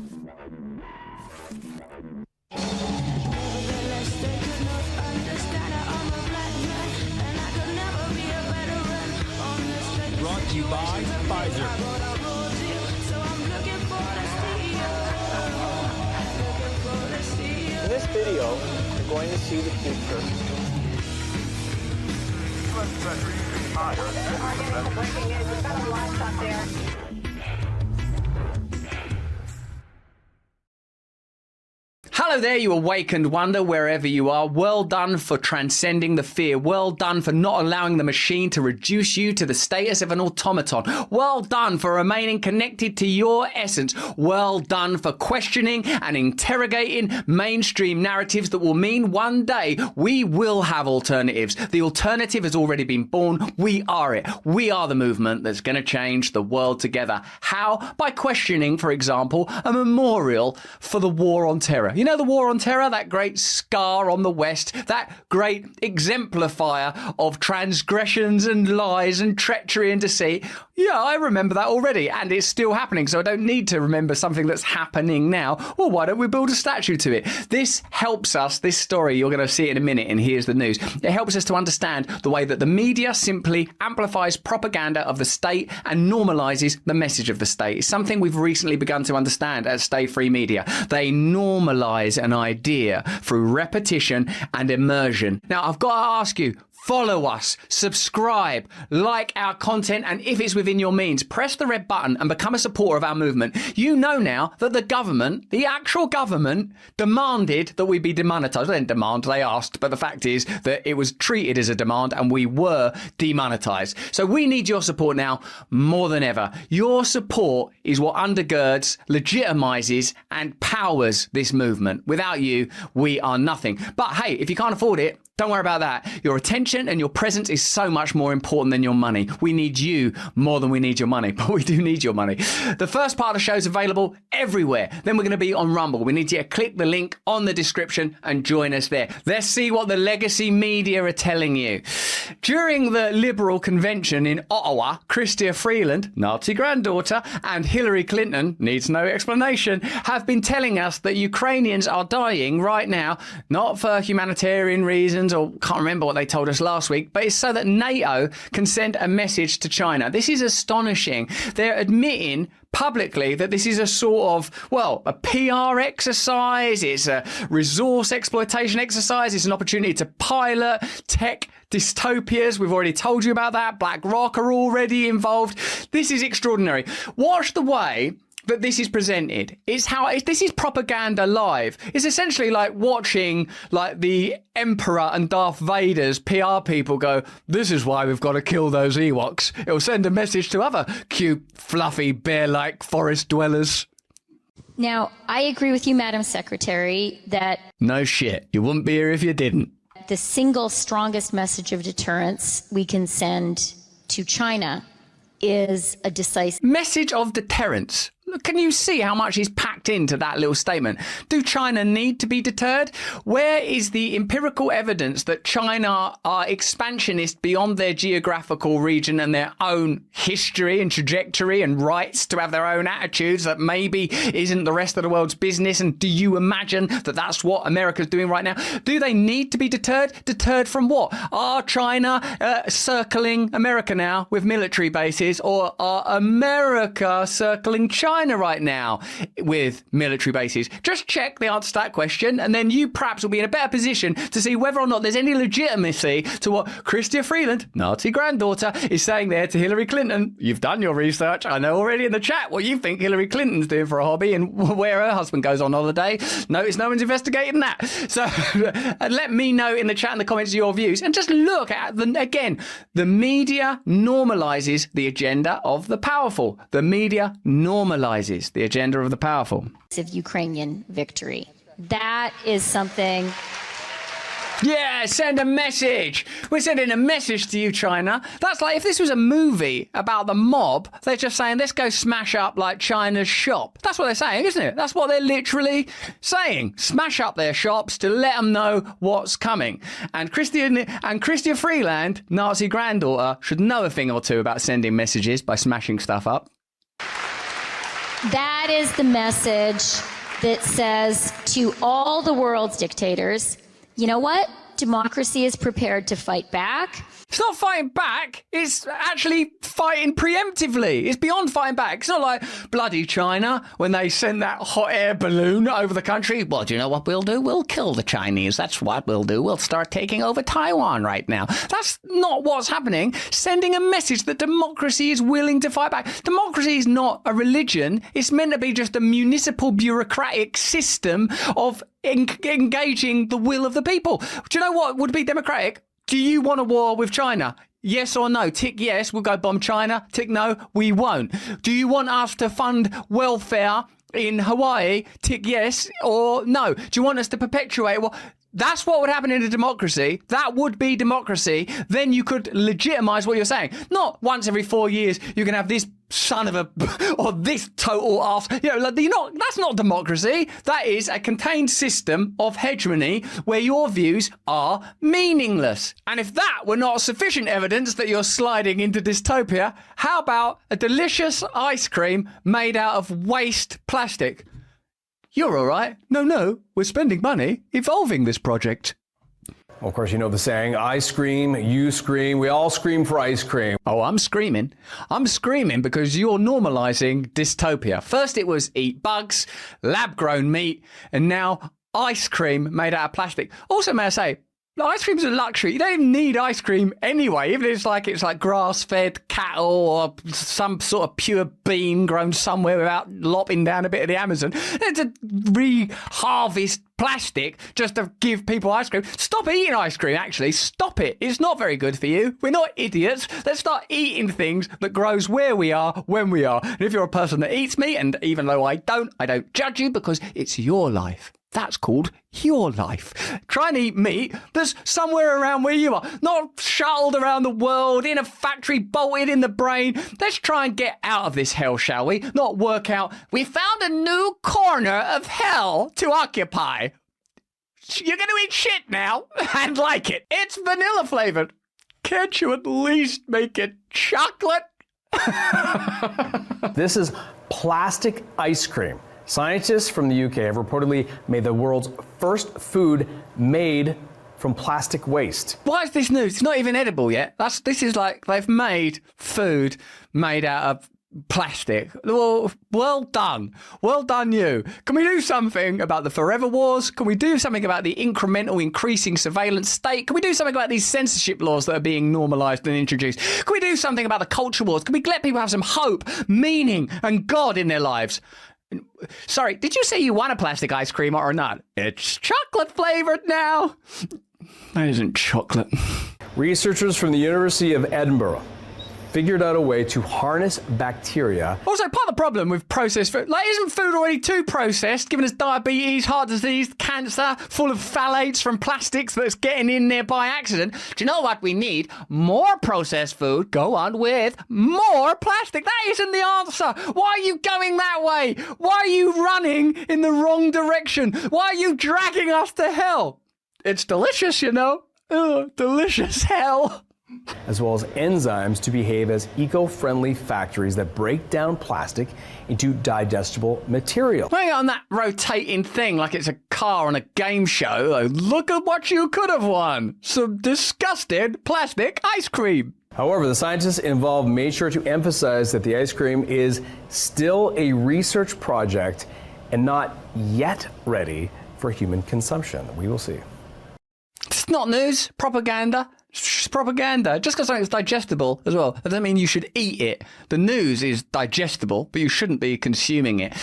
Brought to you by Pfizer. In this video, you're going to see the future. Breaking news. We've got a livestock there. Hello there, you awakened wonder wherever you are. Well done for transcending the fear. Well done for not allowing the machine to reduce you to the status of an automaton. Well done for remaining connected to your essence. Well done for questioning and interrogating mainstream narratives that will mean one day we will have alternatives. The alternative has already been born. We are it. We are the movement that's going to change the world together. How? By questioning, for example, a memorial for the war on terror. You know the war on terror, that great scar on the West, that great exemplifier of transgressions and lies and treachery and deceit. Yeah, I remember that already, and it's still happening, so I don't need to remember something that's happening now. Well, why don't we build a statue to it? This helps us, this story, you're going to see it in a minute, and here's the news. It helps us to understand the way that the media simply amplifies propaganda of the state and normalizes the message of the state. It's something we've recently begun to understand at Stay Free Media. They normalize an idea through repetition and immersion. Now, I've got to ask you, follow us, subscribe, like our content, and if it's within your means, press the red button and become a supporter of our movement. You know now that the government, the actual government, demanded that we be demonetized. They didn't demand, they asked, but the fact is that it was treated as a demand and we were demonetized. So we need your support now more than ever. Your support is what undergirds, legitimizes, and powers this movement. Without you, we are nothing. But hey, if you can't afford it, don't worry about that. Your attention and your presence is so much more important than your money. We need you more than we need your money, but we do need your money. The first part of the show is available everywhere. Then we're going to be on Rumble. We need you to click the link on the description and join us there. Let's see what the legacy media are telling you. During the Liberal convention in Ottawa, Chrystia Freeland, Nazi granddaughter, and Hillary Clinton, needs no explanation, have been telling us that Ukrainians are dying right now, not for humanitarian reasons, or can't remember what they told us last week, but it's so that NATO can send a message to China. This is astonishing. They're admitting publicly that this is a sort of, well, a PR exercise, it's a resource exploitation exercise, it's an opportunity to pilot tech dystopias. We've already told you about that. BlackRock are already involved. This is extraordinary. Watch the way that this is presented. This is propaganda live. It's essentially like watching like the Emperor and Darth Vader's PR people go, this is why we've got to kill those Ewoks. It'll send a message to other cute, fluffy, bear-like forest dwellers. Now, I agree with you, Madam Secretary, that... No shit. You wouldn't be here if you didn't. The single strongest message of deterrence we can send to China is a decisive... Message of deterrence. Look, can you see how much is packed into that little statement? Do China need to be deterred? Where is the empirical evidence that China are expansionist beyond their geographical region and their own history and trajectory and rights to have their own attitudes that maybe isn't the rest of the world's business? And do you imagine that that's what America's doing right now? Do they need to be deterred? Deterred from what? Are China circling America now with military bases, or are America circling China right now with military bases? Just check the answer to that question, and then you perhaps will be in a better position to see whether or not there's any legitimacy to what Chrystia Freeland, Nazi granddaughter, is saying there to Hillary Clinton. You've done your research. I know already in the chat what you think Hillary Clinton's doing for a hobby and where her husband goes on holiday. Notice no one's investigating that. So let me know in the chat and the comments your views, and just look at again, the media normalizes the agenda of the powerful. The media normalizes the agenda of the powerful. Of Ukrainian victory. That is something... Yeah, send a message. We're sending a message to you, China. That's like if this was a movie about the mob, they're just saying, let's go smash up like China's shop. That's what they're saying, isn't it? That's what they're literally saying. Smash up their shops to let them know what's coming. And Chrystia Freeland, Nazi granddaughter, should know a thing or two about sending messages by smashing stuff up. That is the message that says to all the world's dictators, you know what? Democracy is prepared to fight back. It's not fighting back. It's actually fighting preemptively. It's beyond fighting back. It's not like bloody China when they sent that hot air balloon over the country. Well, do you know what we'll do? We'll kill the Chinese. That's what we'll do. We'll start taking over Taiwan right now. That's not what's happening. Sending a message that democracy is willing to fight back. Democracy is not a religion. It's meant to be just a municipal bureaucratic system of engaging the will of the people. Do you know what would be democratic? Do you want a war with China? Yes or no? Tick yes, we'll go bomb China. Tick no, we won't. Do you want us to fund welfare in Hawaii? Tick yes or no. Do you want us to perpetuate? Well, that's what would happen in a democracy. That would be democracy. Then you could legitimize what you're saying. Not once every 4 years you can have this son of a or this total arse. You know, like, that's not democracy. That is a contained system of hegemony where your views are meaningless. And if that were not sufficient evidence that you're sliding into dystopia, how about a delicious ice cream made out of waste plastic? You're all right. No, we're spending money evolving this project. Well, of course, you know the saying, I scream, you scream, we all scream for ice cream. Oh, I'm screaming. I'm screaming because you're normalizing dystopia. First it was eat bugs, lab-grown meat, and now ice cream made out of plastic. Also, may I say, ice cream's a luxury. You don't even need ice cream anyway, even if it's like grass-fed cattle or some sort of pure bean grown somewhere without lopping down a bit of the Amazon. To re-harvest plastic just to give people ice cream. Stop eating ice cream, actually. Stop it. It's not very good for you. We're not idiots. Let's start eating things that grows where we are, when we are. And if you're a person that eats meat, and even though I don't judge you because it's your life. That's called your life. Try and eat meat that's somewhere around where you are. Not shuttled around the world, in a factory, bolted in the brain. Let's try and get out of this hell, shall we? Not work out, we found a new corner of hell to occupy. You're going to eat shit now and like it. It's vanilla flavored. Can't you at least make it chocolate? This is plastic ice cream. Scientists from the UK have reportedly made the world's first food made from plastic waste. Why is this news? It's not even edible yet. This is like they've made food made out of plastic. Well done. Well done you. Can we do something about the forever wars? Can we do something about the incremental increasing surveillance state? Can we do something about these censorship laws that are being normalised and introduced? Can we do something about the culture wars? Can we let people have some hope, meaning and God in their lives? Sorry, did you say you want a plastic ice cream or not? It's chocolate flavored now. That isn't chocolate. Researchers from the University of Edinburgh figured out a way to harness bacteria. Also, part of the problem with processed food, isn't food already too processed, giving us diabetes, heart disease, cancer, full of phthalates from plastics that's getting in there by accident? Do you know what we need? More processed food. Go on with more plastic. That isn't the answer. Why are you going that way? Why are you running in the wrong direction? Why are you dragging us to hell? It's delicious, you know. Ugh, delicious hell. As well as enzymes to behave as eco-friendly factories that break down plastic into digestible material. Hang on that rotating thing like it's a car on a game show. Look at what you could have won. Some disgusting plastic ice cream. However, the scientists involved made sure to emphasize that the ice cream is still a research project and not yet ready for human consumption. We will see. It's not news, propaganda. It's propaganda. Just because something's digestible as well, that doesn't mean you should eat it. The news is digestible, but you shouldn't be consuming it.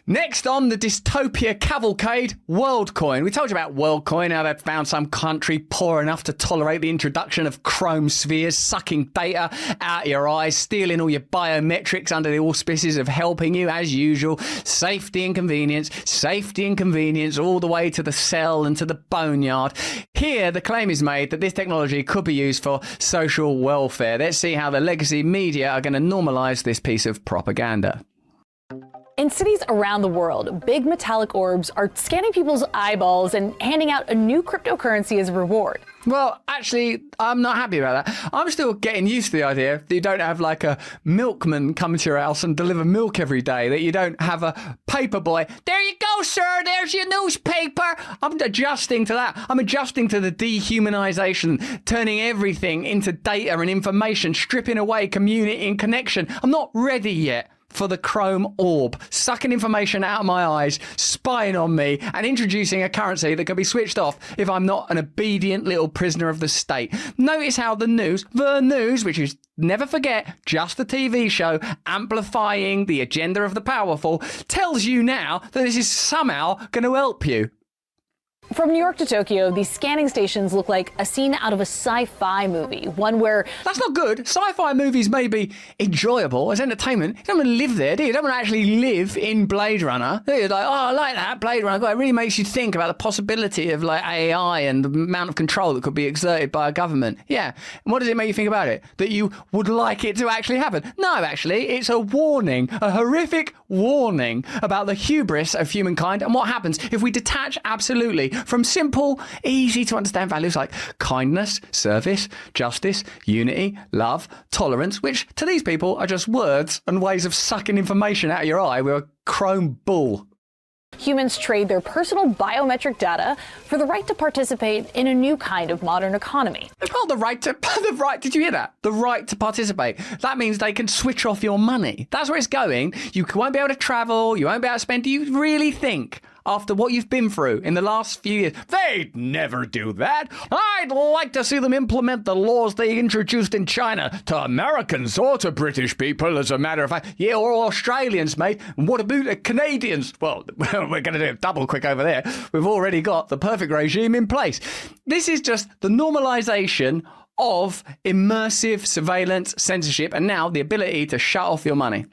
Next on the dystopia cavalcade, WorldCoin. We told you about WorldCoin, how they'd found some country poor enough to tolerate the introduction of chrome spheres, sucking data out your eyes, stealing all your biometrics under the auspices of helping you as usual. Safety and convenience, all the way to the cell and to the boneyard. Here, the claim is made that this technology could be used for social welfare. Let's see how the legacy media are going to normalise this piece of propaganda. In cities around the world, big metallic orbs are scanning people's eyeballs and handing out a new cryptocurrency as a reward. Well, actually, I'm not happy about that. I'm still getting used to the idea that you don't have like a milkman come to your house and deliver milk every day, that you don't have a paper boy. There you go, sir. There's your newspaper. I'm adjusting to that. I'm adjusting to the dehumanization, turning everything into data and information, stripping away community and connection. I'm not ready yet for the chrome orb, sucking information out of my eyes, spying on me, and introducing a currency that can be switched off if I'm not an obedient little prisoner of the state. Notice how the news, which is, never forget, just a TV show amplifying the agenda of the powerful, tells you now that this is somehow going to help you. From New York to Tokyo, these scanning stations look like a scene out of a sci-fi movie, one where... That's not good. Sci-fi movies may be enjoyable as entertainment. You don't want to live there, do you? You don't want to actually live in Blade Runner. You're like, oh, I like that, Blade Runner. God, it really makes you think about the possibility of like AI and the amount of control that could be exerted by a government. Yeah. And what does it make you think about it? That you would like it to actually happen? No, actually, it's a warning, a horrific warning about the hubris of humankind and what happens if we detach absolutely from simple, easy to understand values like kindness, service, justice, unity, love, tolerance, which to these people are just words and ways of sucking information out of your eye with a chrome bull. Humans trade their personal biometric data for the right to participate in a new kind of modern economy. Oh, did you hear that? The right to participate. That means they can switch off your money. That's where it's going. You won't be able to travel. You won't be able to spend. Do you really think, after what you've been through in the last few years, they'd never do that? I'd like to see them implement the laws they introduced in China to Americans or to British people, as a matter of fact. Yeah, or Australians, mate. And what about the Canadians? Well, we're going to do it double quick over there. We've already got the perfect regime in place. This is just the normalization of immersive surveillance, censorship, and now the ability to shut off your money.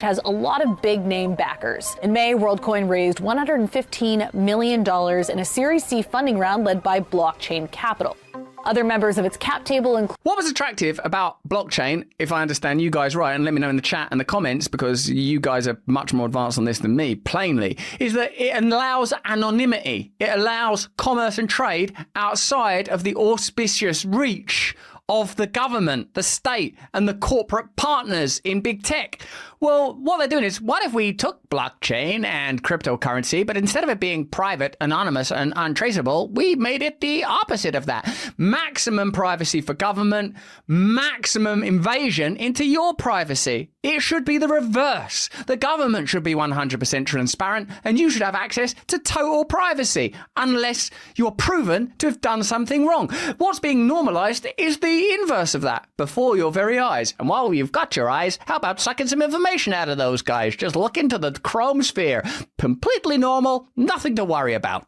Has a lot of big name backers. In May, WorldCoin raised $115 million in a Series C funding round led by Blockchain Capital. Other members of its cap table include... What was attractive about blockchain, if I understand you guys right, and let me know in the chat and the comments, because you guys are much more advanced on this than me, plainly, is that it allows anonymity. It allows commerce and trade outside of the auspicious reach of the government, the state, and the corporate partners in big tech. Well, what they're doing is, what if we took blockchain and cryptocurrency, but instead of it being private, anonymous, and untraceable, we made it the opposite of that. Maximum privacy for government, maximum invasion into your privacy. It should be the reverse. The government should be 100% transparent, and you should have access to total privacy, unless you're proven to have done something wrong. What's being normalized is the inverse of that, before your very eyes. And while you've got your eyes, how about sucking some information out of those guys? Just look into the chrome sphere. Completely normal, nothing to worry about.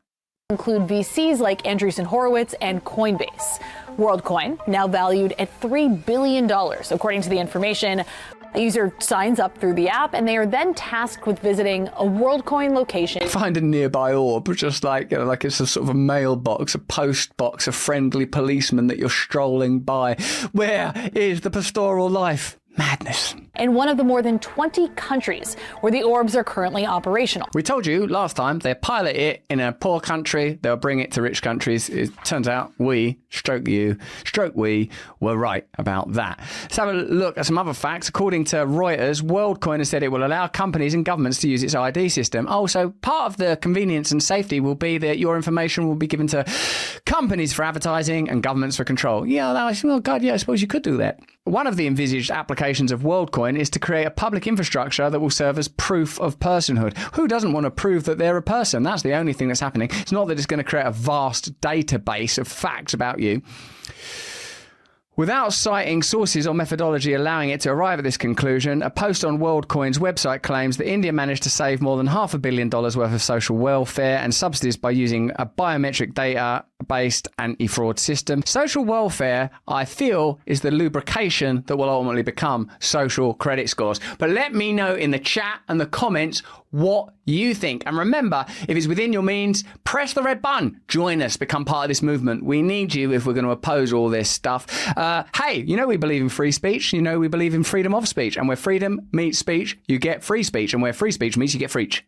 Include VCs like Andreessen Horowitz and Coinbase. WorldCoin, now valued at $3 billion, according to the information. A user signs up through the app, and they are then tasked with visiting a WorldCoin location. Find a nearby orb, just like, like it's a sort of a mailbox, a post box, a friendly policeman that you're strolling by. Where is the pastoral life? Madness. In one of the more than 20 countries where the orbs are currently operational. We told you last time they pilot it in a poor country, they'll bring it to rich countries. It turns out we, stroke you, stroke we, were right about that. Let's have a look at some other facts. According to Reuters, WorldCoin has said it will allow companies and governments to use its ID system. Oh, so part of the convenience and safety will be that your information will be given to companies for advertising and governments for control. Yeah, oh God, yeah, I suppose you could do that. One of the envisaged applications of WorldCoin is to create a public infrastructure that will serve as proof of personhood. Who doesn't want to prove that they're a person? That's the only thing that's happening. It's not that it's going to create a vast database of facts about you. Without citing sources or methodology allowing it to arrive at this conclusion, a post on WorldCoin's website claims that India managed to save more than $500 million worth of social welfare and subsidies by using a biometric data government-based anti-fraud system. Social welfare, I feel, is the lubrication that will ultimately become social credit scores. But let me know in the chat and the comments what you think. And remember, if it's within your means, press the red button. Join us, become part of this movement. We need you if we're going to oppose all this stuff. Hey, you know we believe in free speech. You know we believe in freedom of speech. And where freedom meets speech, you get free speech. And where free speech meets, you get freech.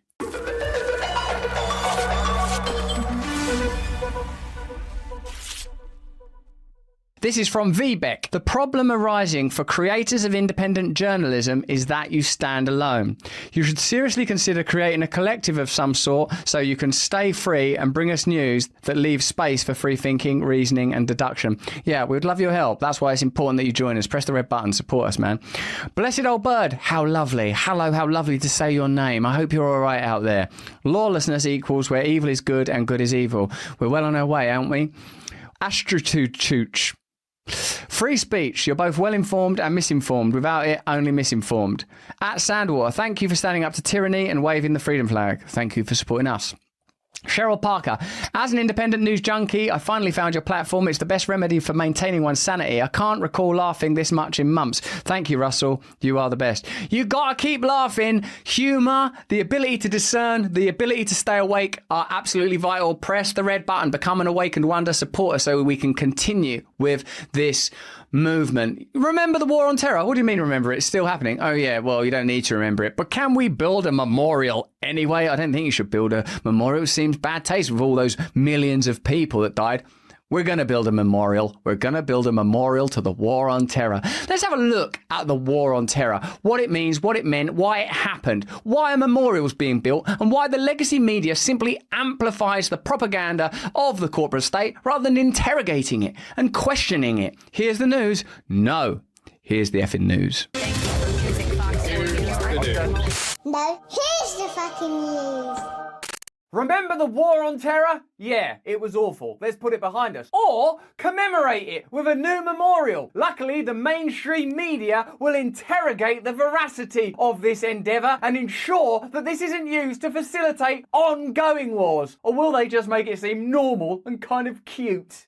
This is from VBEC. The problem arising for creators of independent journalism is that you stand alone. You should seriously consider creating a collective of some sort so you can stay free and bring us news that leaves space for free thinking, reasoning and deduction. Yeah, we'd love your help. That's why it's important that you join us. Press the red button. Support us, man. Blessed old bird. How lovely. Hello, how lovely to say your name. I hope you're all right out there. Lawlessness equals where evil is good and good is evil. We're well on our way, aren't we? Astrotutuch. Free speech. You're both well informed and misinformed. Without it, only misinformed. At Sandwater, thank you for standing up to tyranny and waving the freedom flag. Thank you for supporting us. Cheryl Parker, as an independent news junkie, I finally found your platform. It's the best remedy for maintaining one's sanity. I can't recall laughing this much in months. Thank you, Russell. You are the best. You gotta keep laughing. Humour, the ability to discern, the ability to stay awake are absolutely vital. Press the red button, become an awakened wonder, support us so we can continue with this movement. Remember the war on terror? What do you mean remember it? It's still happening. Oh yeah, well, you don't need to remember it. But can we build a memorial anyway? I don't think you should build a memorial. It seems bad taste with all those millions of people that died. We're going to build a memorial. We're going to build a memorial to the war on terror. Let's have a look at the war on terror. What it means, what it meant, why it happened, why a memorial's being built, and why the legacy media simply amplifies the propaganda of the corporate state rather than interrogating it and questioning it. Here's the news. No. Here's the effing news. No, here's the fucking news. Remember the war on terror? Yeah, it was awful. Let's put it behind us. Or commemorate it with a new memorial. Luckily, the mainstream media will interrogate the veracity of this endeavour and ensure that this isn't used to facilitate ongoing wars. Or will they just make it seem normal and kind of cute?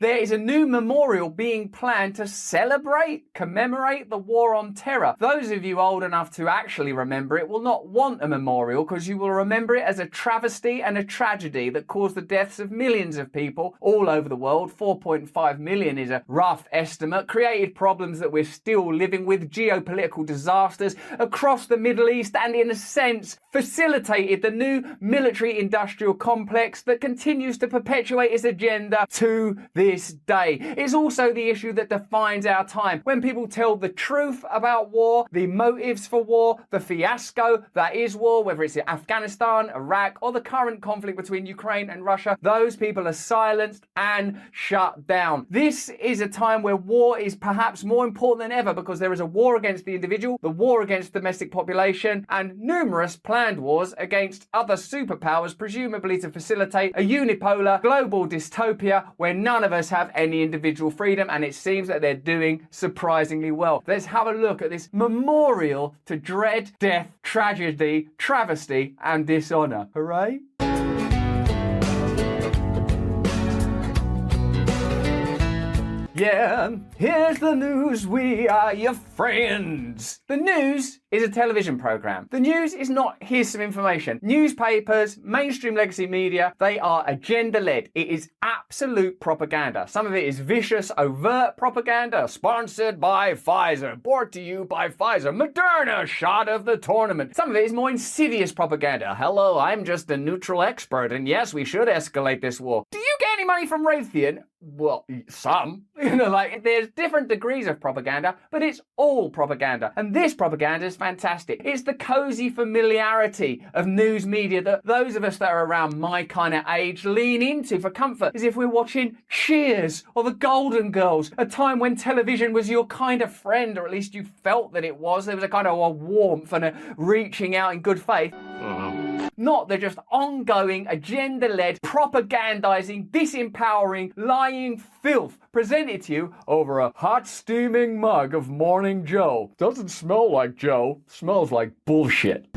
There is a new memorial being planned to commemorate the war on terror. Those of you old enough to actually remember it will not want a memorial because you will remember it as a travesty and a tragedy that caused the deaths of millions of people all over the world. 4.5 million is a rough estimate. Created problems that we're still living with, geopolitical disasters across the Middle East, and in a sense facilitated the new military-industrial complex that continues to perpetuate its agenda to this day. It's also the issue that defines our time. When people tell the truth about war, the motives for war, the fiasco that is war, whether it's in Afghanistan, Iraq, or the current conflict between Ukraine and Russia, those people are silenced and shut down. This is a time where war is perhaps more important than ever because there is a war against the individual, the war against domestic population, and numerous planned wars against other superpowers, presumably to facilitate a unipolar global dystopia where none of us have any individual freedom, and it seems that they're doing surprisingly well. Let's have a look at this memorial to dread, death, tragedy, travesty, and dishonour. Hooray! Yeah, here's the news, we are your friends. The news is a television program. The news is not here's some information. Newspapers, mainstream legacy media, they are agenda-led. It is absolute propaganda. Some of it is vicious, overt propaganda, sponsored by Pfizer, brought to you by Pfizer, Moderna, shot of the tournament. Some of it is more insidious propaganda. Hello, I'm just a neutral expert, and yes, we should escalate this war. Do you get any money from Raytheon? Well, some. Like, there's different degrees of propaganda, but it's all propaganda. And this propaganda is fantastic. It's the cozy familiarity of news media that those of us that are around my kind of age lean into for comfort, as if we're watching Cheers or The Golden Girls, a time when television was your kind of friend, or at least you felt that it was. There was a kind of a warmth and a reaching out in good faith. Not the just ongoing, agenda-led, propagandizing, disempowering, lying filth presented to you over a hot, steaming mug of Morning Joe. Doesn't smell like Joe, smells like bullshit.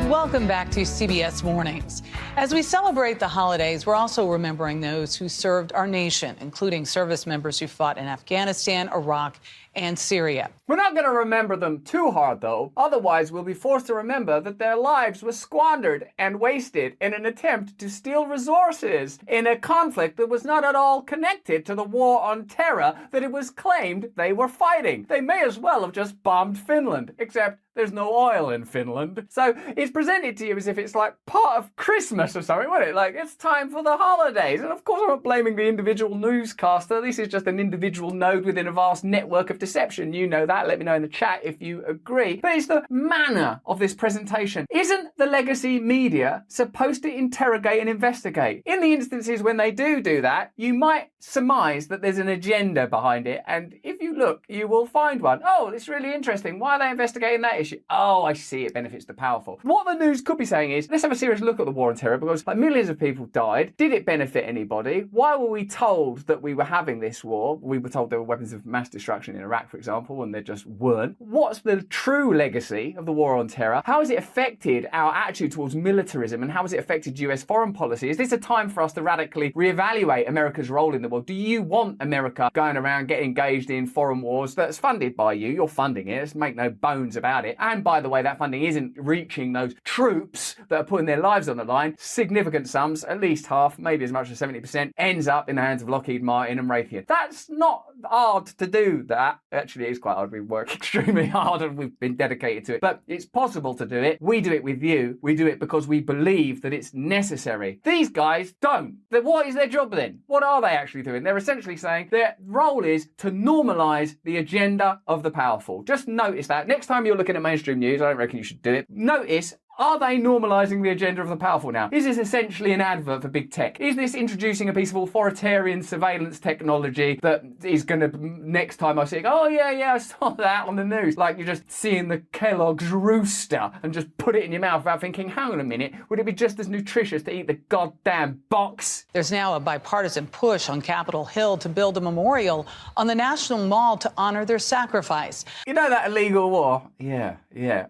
Welcome back to CBS Mornings. As we celebrate the holidays, we're also remembering those who served our nation, including service members who fought in Afghanistan, Iraq, and Syria. We're not going to remember them too hard, though. Otherwise, we'll be forced to remember that their lives were squandered and wasted in an attempt to steal resources in a conflict that was not at all connected to the war on terror that it was claimed they were fighting. They may as well have just bombed Finland, except there's no oil in Finland. So it's presented to you as if it's like part of Christmas or something, wouldn't it? Like, it's time for the holidays. And of course, I'm not blaming the individual newscaster. This is just an individual node within a vast network of deception. You know that. Let me know in the chat if you agree. But it's the manner of this presentation. Isn't the legacy media supposed to interrogate and investigate? In the instances when they do that, you might surmise that there's an agenda behind it. And if you look, you will find one. Oh, it's really interesting. Why are they investigating that issue? Oh, I see. It benefits the powerful. What the news could be saying is, let's have a serious look at the war on terror, because like millions of people died. Did it benefit anybody? Why were we told that we were having this war? We were told there were weapons of mass destruction in Iraq, for example, and there just weren't. What's the true legacy of the war on terror? How has it affected our attitude towards militarism, and how has it affected US foreign policy? Is this a time for us to radically reevaluate America's role in the world? Do you want America going around getting engaged in foreign wars that's funded by you? You're funding it. Let's make no bones about it. And by the way, that funding isn't reaching those troops that are putting their lives on the line. Significant sums, at least half, maybe as much as 70%, ends up in the hands of Lockheed Martin and Raytheon. That's not hard to do that. Actually, it is quite hard. We work extremely hard and we've been dedicated to it. But it's possible to do it. We do it with you. We do it because we believe that it's necessary. These guys don't. Then what is their job then? What are they actually doing? They're essentially saying their role is to normalise the agenda of the powerful. Just notice that. Next time you're looking at mainstream news, I don't reckon you should do it. Notice, are they normalising the agenda of the powerful now? Is this essentially an advert for big tech? Is this introducing a piece of authoritarian surveillance technology that is going to, next time I see it, oh yeah, I saw that on the news. Like you're just seeing the Kellogg's rooster and just put it in your mouth without thinking, hang on a minute, would it be just as nutritious to eat the goddamn box? There's now a bipartisan push on Capitol Hill to build a memorial on the National Mall to honor their sacrifice. You know that illegal war? Yeah.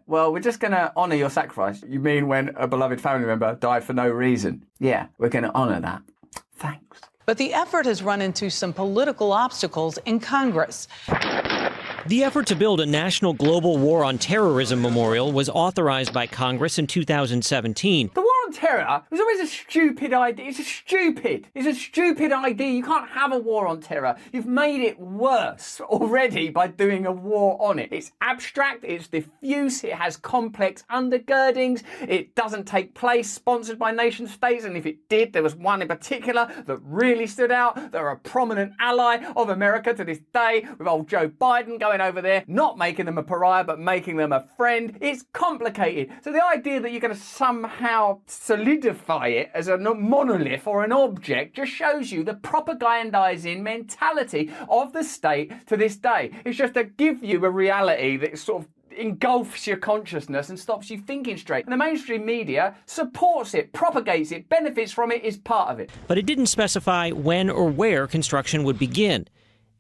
Well, we're just going to honour your sacrifice. You mean when a beloved family member died for no reason? Yeah, we're going to honour that. Thanks. But the effort has run into some political obstacles in Congress. The effort to build a national global war on terrorism memorial was authorized by Congress in 2017. The war on terror was always a stupid idea. It's a stupid idea. You can't have a war on terror. You've made it worse already by doing a war on it. It's abstract, it's diffuse, it has complex undergirdings, it doesn't take place sponsored by nation states, and if it did, there was one in particular that really stood out. They're a prominent ally of America to this day, with old Joe Biden going over there, not making them a pariah, but making them a friend. It's complicated. So the idea that you're going to somehow solidify it as a monolith or an object just shows you the propagandizing mentality of the state to this day. It's just to give you a reality that sort of engulfs your consciousness and stops you thinking straight. And the mainstream media supports it, propagates it, benefits from it, is part of it. But it didn't specify when or where construction would begin.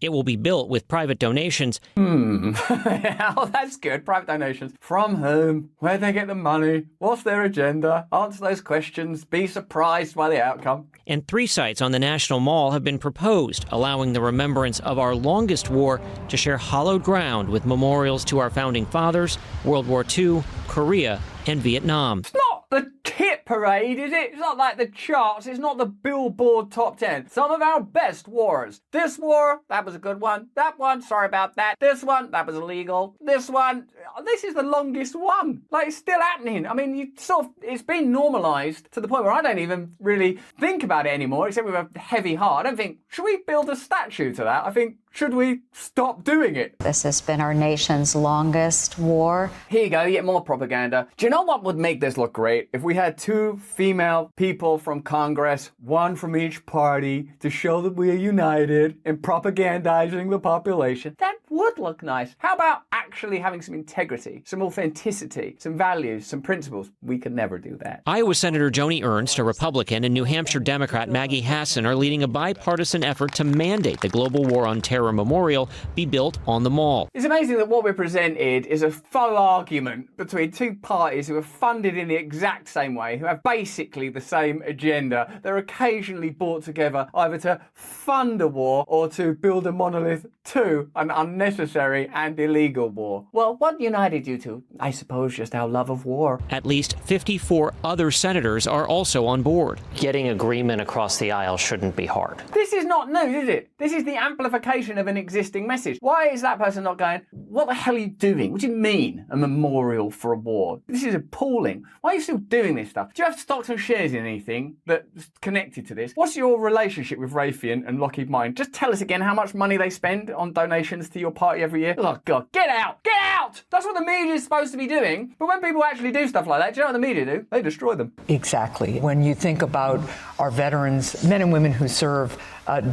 It will be built with private donations. Oh, that's good. Private donations. From whom? Where'd they get the money? What's their agenda? Answer those questions. Be surprised by the outcome. And 3 sites on the National Mall have been proposed, allowing the remembrance of our longest war to share hallowed ground with memorials to our founding fathers, World War II, Korea, and Vietnam. It's not the hit parade, is it? It's not like the charts. It's not the Billboard Top 10. Some of our best wars. This war, that was a good one. That one, sorry about that. This one, that was illegal. This one, this is the longest one. Like, it's still happening. I mean, it's been normalised to the point where I don't even really think about it anymore, except with a heavy heart. I don't think, should we build a statue to that? I think, should we stop doing it? This has been our nation's longest war. Here you go, you get more propaganda. Do you know what would make this look great? If we had 2 female people from Congress, one from each party, to show that we are united in propagandizing the population. That would look nice. How about actually having some integrity, some authenticity, some values, some principles? We could never do that. Iowa Senator Joni Ernst, a Republican, and New Hampshire Democrat Maggie Hassan are leading a bipartisan effort to mandate the Global War on Terror Memorial be built on the mall. It's amazing that what we're presented is a faux argument between two parties who are funded in the exact same way, who have basically the same agenda. They're occasionally brought together either to fund a war or to build a monolith to an unnecessary and illegal war. Well, what united you two? I suppose just our love of war. At least 54 other senators are also on board. Getting agreement across the aisle shouldn't be hard. This is not news, is it? This is the amplification of an existing message. Why is that person not going, what the hell are you doing? What do you mean, a memorial for a war? This is appalling. Why are you still doing this stuff? Do you have stocks and shares in anything that's connected to this? What's your relationship with Raytheon and Lockheed Martin? Just tell us again how much money they spend on donations to your party every year. Oh, God, get out! Get out! That's what the media is supposed to be doing. But when people actually do stuff like that, do you know what the media do? They destroy them. Exactly. When you think about our veterans, men and women who serve,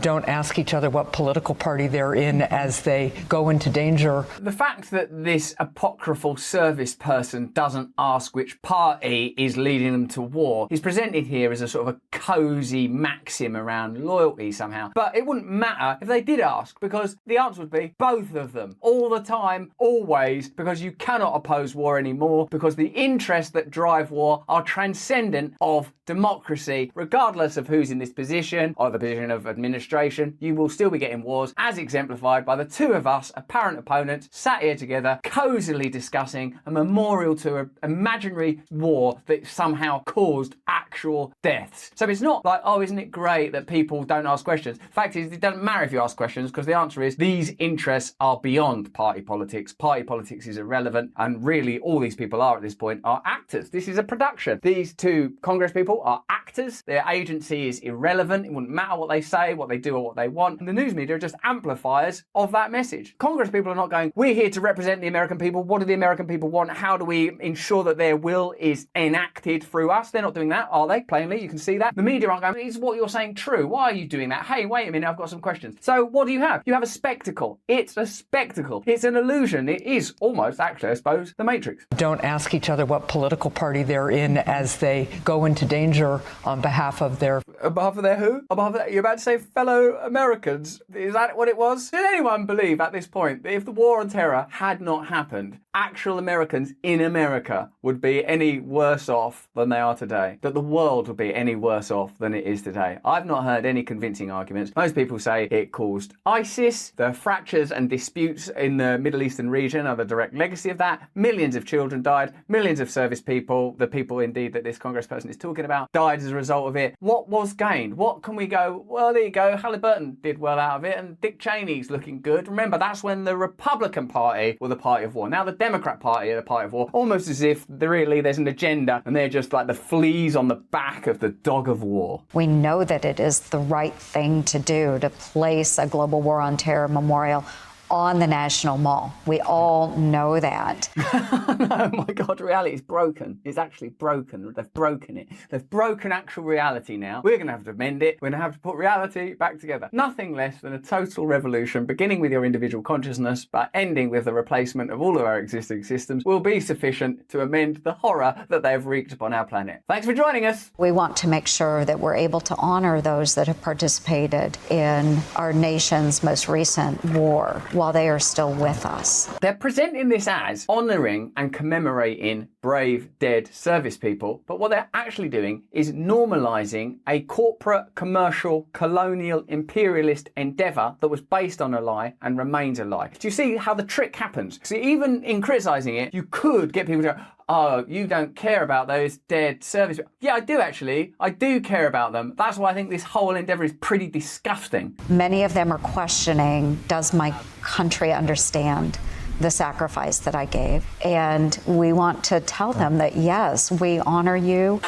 don't ask each other what political party they're in as they go into danger. The fact that this apocryphal service person doesn't ask which party is leading them to war is presented here as a sort of a cosy maxim around loyalty somehow. But it wouldn't matter if they did ask, because the answer would be both of them, all the time, always, because you cannot oppose war anymore, because the interests that drive war are transcendent of democracy. Regardless of who's in this position or the position of administration, you will still be getting wars, as exemplified by the two of us, apparent opponents, sat here together, cosily discussing a memorial to an imaginary war that somehow caused actual deaths. So it's not like, oh, isn't it great that people don't ask questions? The fact is, it doesn't matter if you ask questions, because the answer is these interests are beyond party politics. Party politics is irrelevant, and really all these people are at this point are actors. This is a production. These two Congress people are actors. Their agency is irrelevant. It wouldn't matter what they say, what they do, or what they want. And the news media are just amplifiers of that message. Congress people are not going, we're here to represent the American people. What do the American people want? How do we ensure that their will is enacted through us? They're not doing that, are they? Plainly, you can see that. The media aren't going, is what you're saying true? Why are you doing that? Hey, wait a minute, I've got some questions. So what do you have? You have a spectacle. It's a spectacle. It's an illusion. It is almost, actually, I suppose, the Matrix. Don't ask each other what political party they're in as they go into danger on behalf of their... On behalf of their who? On behalf of you're about to say fellow Americans. Is that what it was? Did anyone believe at this point that if the war on terror had not happened, actual Americans in America would be any worse off than they are today? That the world would be any worse off than it is today? I've not heard any convincing arguments. Most people say it caused ISIS. The fractures and disputes in the Middle Eastern region are the direct legacy of that. Millions of children died. Millions of service people, the people indeed that this Congress person is talking about, died as a result of it. What was gained? What can we go, well, there you go, Halliburton did well out of it and Dick Cheney's looking good. Remember, that's when the Republican Party were the party of war. Now the Democrat Party are the party of war. Almost as if there's an agenda and they're just like the fleas on the back of the dog of war. We know that it is the right thing to do to place a Global War on Terror memorial on the National Mall. We all know that. Oh my God, reality is broken. It's actually broken. They've broken it. They've broken actual reality now. We're going to have to amend it. We're going to have to put reality back together. Nothing less than a total revolution, beginning with your individual consciousness, but ending with the replacement of all of our existing systems, will be sufficient to amend the horror that they've wreaked upon our planet. Thanks for joining us. We want to make sure that we're able to honor those that have participated in our nation's most recent war while they are still with us. They're presenting this as honouring and commemorating brave dead service people, but what they're actually doing is normalising a corporate, commercial, colonial, imperialist endeavour that was based on a lie and remains a lie. Do you see how the trick happens? See, even in criticising it, you could get people to go, oh, you don't care about those dead service people. Yeah, I do actually. I do care about them. That's why I think this whole endeavour is pretty disgusting. Many of them are questioning, does my country understand the sacrifice that I gave. And we want to tell them that, yes, we honor you.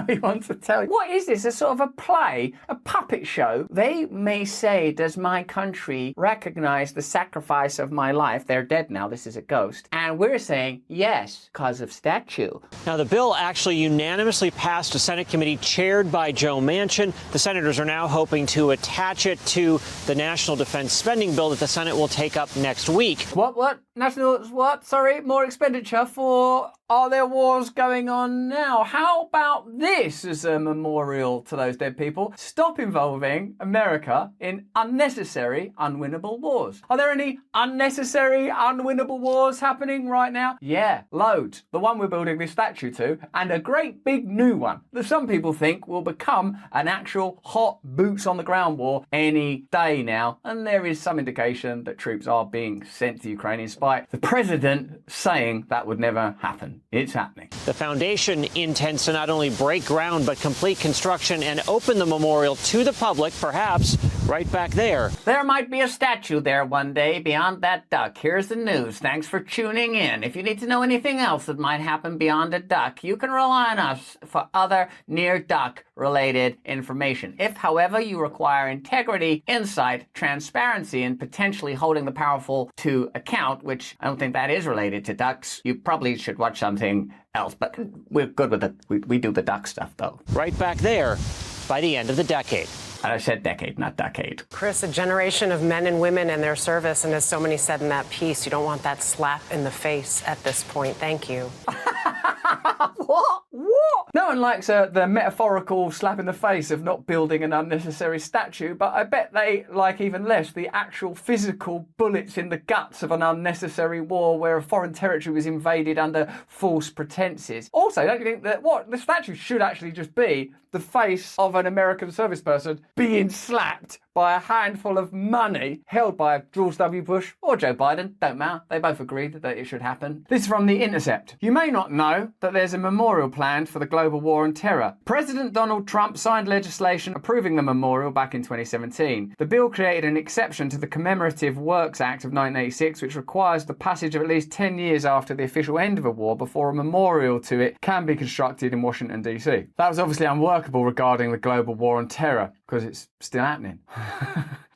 We want to tell you. What is this? A sort of a play? A puppet show? They may say, does my country recognize the sacrifice of my life? They're dead now. This is a ghost. And we're saying, yes, because of statue. Now, the bill actually unanimously passed a Senate committee chaired by Joe Manchin. The senators are now hoping to attach it to the national defense spending bill that the Senate will take up next week. What? National, what? Sorry, more expenditure for, are there wars going on now? How about this as a memorial to those dead people? Stop involving America in unnecessary, unwinnable wars. Are there any unnecessary, unwinnable wars happening right now? Yeah, loads. The one we're building this statue to, and a great big new one that some people think will become an actual hot boots on the ground war any day now. And there is some indication that troops are being sent to Ukraine in spite of the president saying that would never happen. It's happening. The foundation intends to not only break ground, but complete construction and open the memorial to the public, perhaps right back there. There might be a statue there one day beyond that duck. Here's the news. Thanks for tuning in. If you need to know anything else that might happen beyond a duck, you can rely on us for other near-duck related information. If, however, you require integrity, insight, transparency, and potentially holding the powerful to account, which I don't think that is related to ducks, you probably should watch something else. But we're good with it. We do the duck stuff, though. Right back there by the end of the decade. I said decade, not decade. Chris, a generation of men and women and their service, and as so many said in that piece, you don't want that slap in the face at this point. Thank you. What? No one likes the metaphorical slap in the face of not building an unnecessary statue, but I bet they like even less the actual physical bullets in the guts of an unnecessary war where a foreign territory was invaded under false pretenses. Also, don't you think that the statue should actually just be the face of an American service person being slapped by a handful of money held by George W. Bush or Joe Biden? Don't matter. They both agreed that it should happen. This is from The Intercept. You may not know that there's a memorial planned for the global war on terror. President Donald Trump signed legislation approving the memorial back in 2017. The bill created an exception to the Commemorative Works Act of 1986, which requires the passage of at least 10 years after the official end of a war before a memorial to it can be constructed in Washington, D.C. That was obviously unworkable regarding the global war on terror, because it's still happening.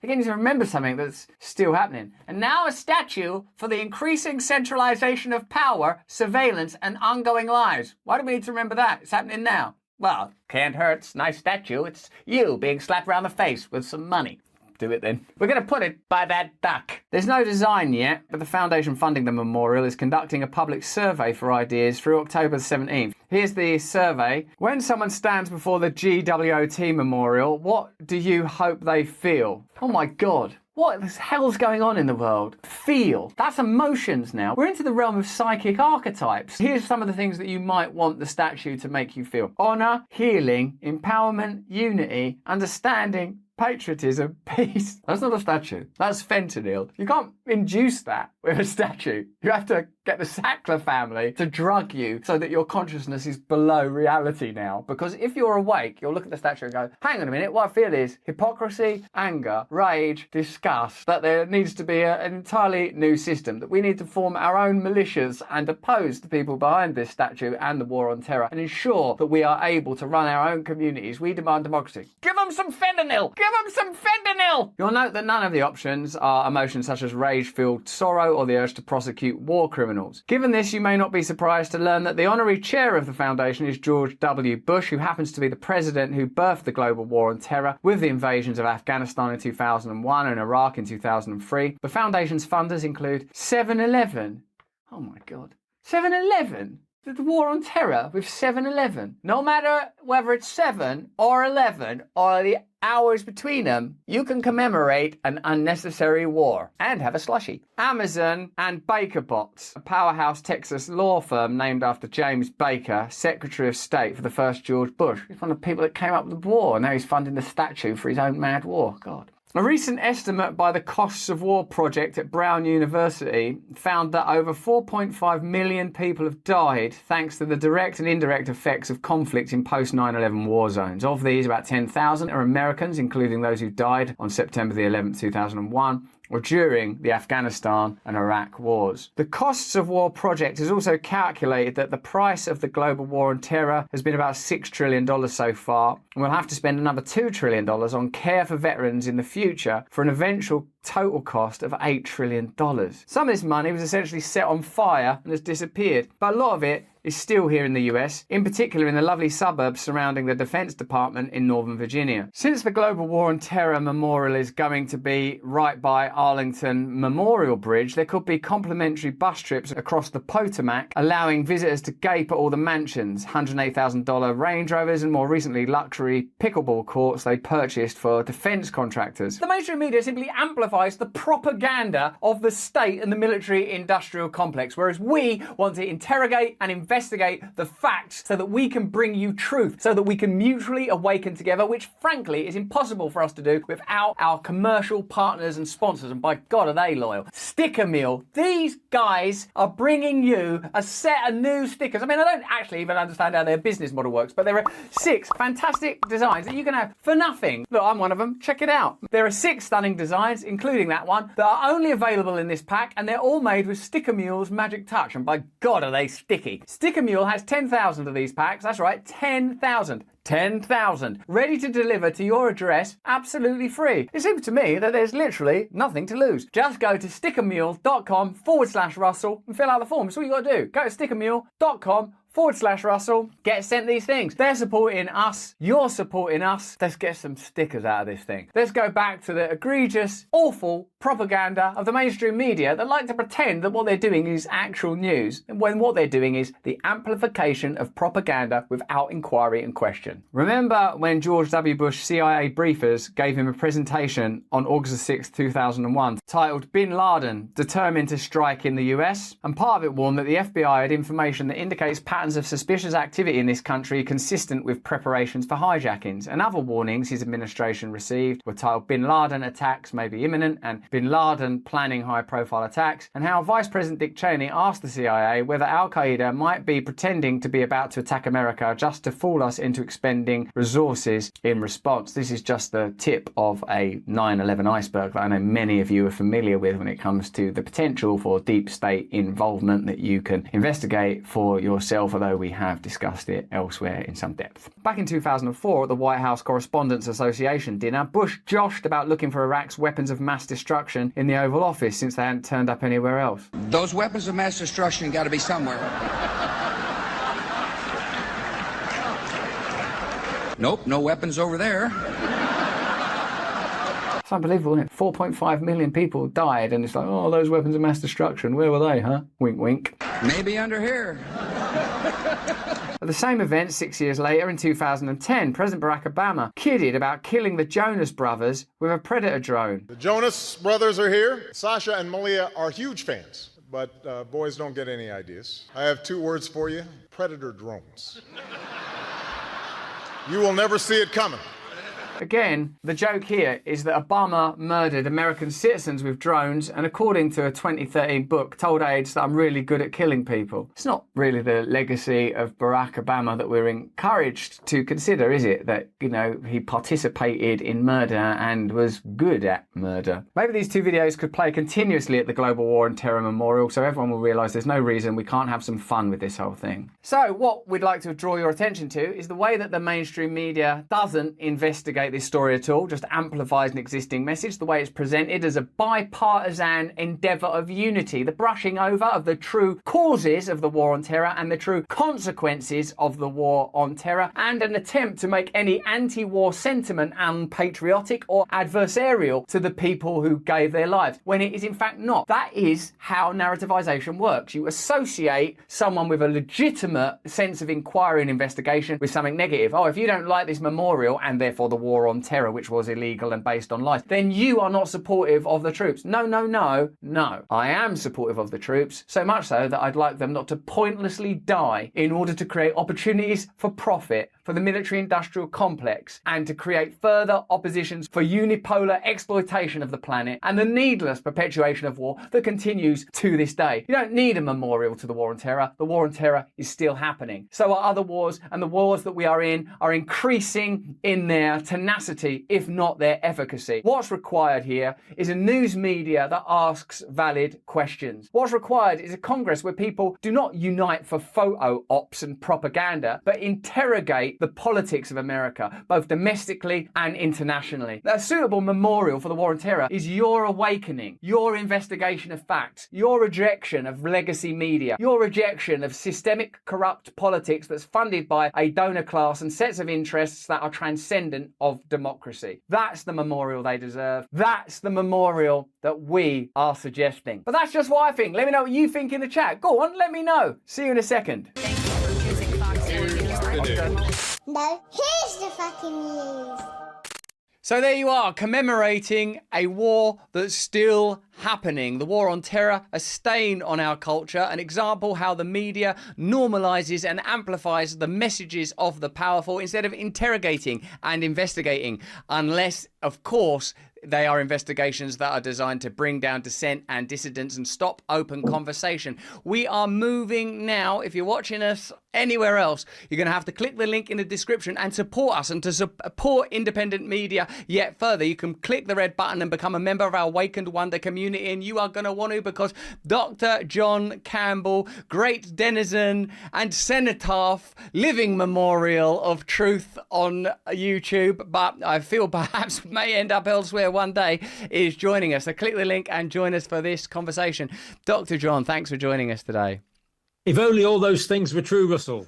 Again, you need to remember something that's still happening. And now a statue for the increasing centralization of power, surveillance, and ongoing lies. Why do we need to remember that? It's happening now. Well, can't hurt. It's a nice statue. It's you being slapped around the face with some money. Do it then. We're going to put it by that duck. There's no design yet, but the foundation funding the memorial is conducting a public survey for ideas through October 17th. Here's the survey. When someone stands before the GWOT memorial, what do you hope they feel? Oh my God. What the hell's going on in the world? Feel. That's emotions now. We're into the realm of psychic archetypes. Here's some of the things that you might want the statue to make you feel. Honor, healing, empowerment, unity, understanding, patriotism, peace. That's not a statue. That's fentanyl. You can't induce that with a statue. You have to get the Sackler family to drug you so that your consciousness is below reality now. Because if you're awake, you'll look at the statue and go, hang on a minute, what I feel is hypocrisy, anger, rage, disgust, that there needs to be an entirely new system, that we need to form our own militias and oppose the people behind this statue and the war on terror and ensure that we are able to run our own communities. We demand democracy. Give them some fentanyl! Give them some fentanyl! You'll note that none of the options are emotions such as rage-filled sorrow or the urge to prosecute war criminals. Given this, you may not be surprised to learn that the honorary chair of the foundation is George W. Bush, who happens to be the president who birthed the global war on terror with the invasions of Afghanistan in 2001 and Iraq in 2003. The foundation's funders include 7-Eleven. Oh my God. 7-Eleven? The war on terror with 7-Eleven. No matter whether it's 7 or 11 or the hours between them, you can commemorate an unnecessary war and have a slushie. Amazon and Baker Botts, a powerhouse Texas law firm named after James Baker, Secretary of State for the first George Bush. He's one of the people that came up with the war, and now he's funding the statue for his own mad war. God. A recent estimate by the Costs of War Project at Brown University found that over 4.5 million people have died thanks to the direct and indirect effects of conflict in post-9/11 war zones. Of these, about 10,000 are Americans, including those who died on September the 11th, 2001. or during the Afghanistan and Iraq wars. The Costs of War project has also calculated that the price of the global war on terror has been about $6 trillion so far, and we'll have to spend another $2 trillion on care for veterans in the future for an eventual total cost of $8 trillion. Some of this money was essentially set on fire and has disappeared, but a lot of it is still here in the US, in particular in the lovely suburbs surrounding the Defense Department in Northern Virginia. Since the Global War on Terror Memorial is going to be right by Arlington Memorial Bridge, there could be complimentary bus trips across the Potomac, allowing visitors to gape at all the mansions, $108,000 Range Rovers, and more recently luxury pickleball courts they purchased for defense contractors. The mainstream media simply amplifies the propaganda of the state and the military-industrial complex, whereas we want to interrogate and investigate the facts so that we can bring you truth, so that we can mutually awaken together, which frankly is impossible for us to do without our commercial partners and sponsors, and by God are they loyal. Sticker Meal. These guys are bringing you a set of new stickers. I mean, I don't actually even understand how their business model works, but there are 6 fantastic designs that you can have for nothing. Look, I'm one of them. Check it out. There are 6 stunning designs, including that one, that are only available in this pack, and they're all made with Sticker Mule's magic touch, and by God are they sticky. Sticker Mule has 10,000 of these packs. That's right, 10,000. 10,000 ready to deliver to your address absolutely free. It seems to me that there's literally nothing to lose. Just go to stickermule.com/Russell and fill out the form. That's all you got to do. Go to stickermule.com/Russell, get sent these things. They're supporting us, you're supporting us. Let's get some stickers out of this thing. Let's go back to the egregious, awful propaganda of the mainstream media that like to pretend that what they're doing is actual news, when what they're doing is the amplification of propaganda without inquiry and question. Remember when George W. Bush CIA briefers gave him a presentation on August 6, 2001, titled Bin Laden, Determined to Strike in the US? And part of it warned that the FBI had information that indicates patterns of suspicious activity in this country consistent with preparations for hijackings. And other warnings his administration received were titled Bin Laden attacks may be imminent and Bin Laden planning high-profile attacks, and how Vice President Dick Cheney asked the CIA whether Al-Qaeda might be pretending to be about to attack America just to fool us into expending resources in response. This is just the tip of a 9/11 iceberg that I know many of you are familiar with when it comes to the potential for deep state involvement that you can investigate for yourself, although we have discussed it elsewhere in some depth. Back in 2004 at the White House Correspondents Association dinner, Bush joshed about looking for Iraq's weapons of mass destruction in the Oval Office since they hadn't turned up anywhere else. Those weapons of mass destruction got to be somewhere. Nope, no weapons over there. It's unbelievable, isn't it? 4.5 million people died, and it's like, oh, those weapons of mass destruction, where were they, huh? Wink, wink. Maybe under here. At the same event, 6 years later, in 2010, President Barack Obama kidded about killing the Jonas Brothers with a Predator drone. The Jonas Brothers are here. Sasha and Malia are huge fans, but boys don't get any ideas. I have 2 words for you: Predator drones. You will never see it coming. Again, the joke here is that Obama murdered American citizens with drones, and according to a 2013 book, told aides that I'm really good at killing people. It's not really the legacy of Barack Obama that we're encouraged to consider, is it? That, you know, he participated in murder and was good at murder. Maybe these 2 videos could play continuously at the Global War on Terror Memorial, so everyone will realise there's no reason we can't have some fun with this whole thing. So what we'd like to draw your attention to is the way that the mainstream media doesn't investigate this story at all, just amplifies an existing message, the way it's presented as a bipartisan endeavour of unity, the brushing over of the true causes of the war on terror and the true consequences of the war on terror, and an attempt to make any anti-war sentiment unpatriotic or adversarial to the people who gave their lives, when it is in fact not. That is how narrativization works. You associate someone with a legitimate sense of inquiry and investigation with something negative. Oh, if you don't like this memorial and therefore the war on terror, which was illegal and based on lies, then you are not supportive of the troops. No, no, no, no. I am supportive of the troops, so much so that I'd like them not to pointlessly die in order to create opportunities for profit. for the military-industrial complex and to create further oppositions for unipolar exploitation of the planet and the needless perpetuation of war that continues to this day. You don't need a memorial to the war on terror. The war on terror is still happening. So are other wars, and the wars that we are in are increasing in their tenacity, if not their efficacy. What's required here is a news media that asks valid questions. What's required is a Congress where people do not unite for photo ops and propaganda, but interrogate the politics of America, both domestically and internationally. A suitable memorial for the war on terror is your awakening, your investigation of facts, your rejection of legacy media, your rejection of systemic corrupt politics that's funded by a donor class and sets of interests that are transcendent of democracy. That's the memorial they deserve. That's the memorial that we are suggesting. But that's just what I think. Let me know what you think in the chat. Go on, let me know. See you in a second. No, here's the fucking news. So there you are, commemorating a war that's still happening. The war on terror, a stain on our culture, an example how the media normalizes and amplifies the messages of the powerful instead of interrogating and investigating, unless, of course, they are investigations that are designed to bring down dissent and dissidents and stop open conversation. We are moving now. If you're watching us anywhere else, you're going to have to click the link in the description and support us. And to support independent media yet further, you can click the red button and become a member of our Awakened Wonder community. And you are going to want to, because Dr. John Campbell, great denizen and cenotaph, living memorial of truth on YouTube, but I feel perhaps may end up elsewhere one day, is joining us. So click the link and join us for this conversation. Dr. John, thanks for joining us today. If only all those things were true, Russell.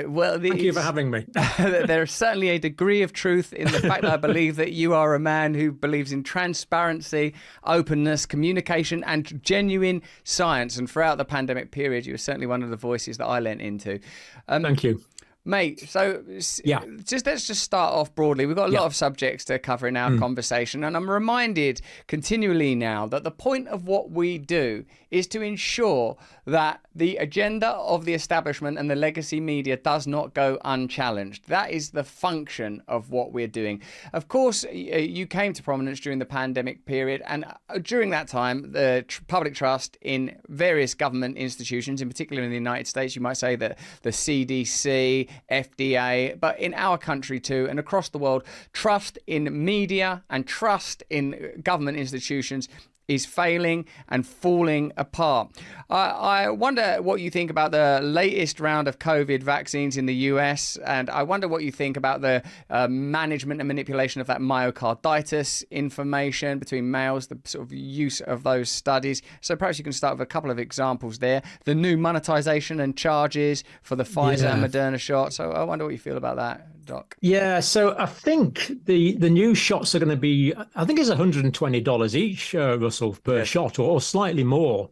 Well, thank you for having me. There is certainly a degree of truth in the fact that I believe that you are a man who believes in transparency, openness, communication, and genuine science. And throughout the pandemic period, you were certainly one of the voices that I lent into. Thank you. Mate, so yeah, let's just start off broadly. We've got a lot of subjects to cover in our conversation, and I'm reminded continually now that the point of what we do is to ensure that the agenda of the establishment and the legacy media does not go unchallenged. That is the function of what we're doing. Of course, you came to prominence during the pandemic period, and during that time, the public trust in various government institutions, in particular in the United States, you might say that the CDC, FDA, but in our country too, and across the world, trust in media and trust in government institutions is failing and falling apart. I wonder what you think about the latest round of COVID vaccines in the US, and I wonder what you think about the management and manipulation of that myocarditis information between males, the sort of use of those studies. So perhaps you can start with a couple of examples there. The new monetization and charges for the Pfizer and Moderna shot. So I wonder what you feel about that, Doc. Yeah, so I think the new shots are going to be, I think it's $120 each, Russell, per shot, or slightly more.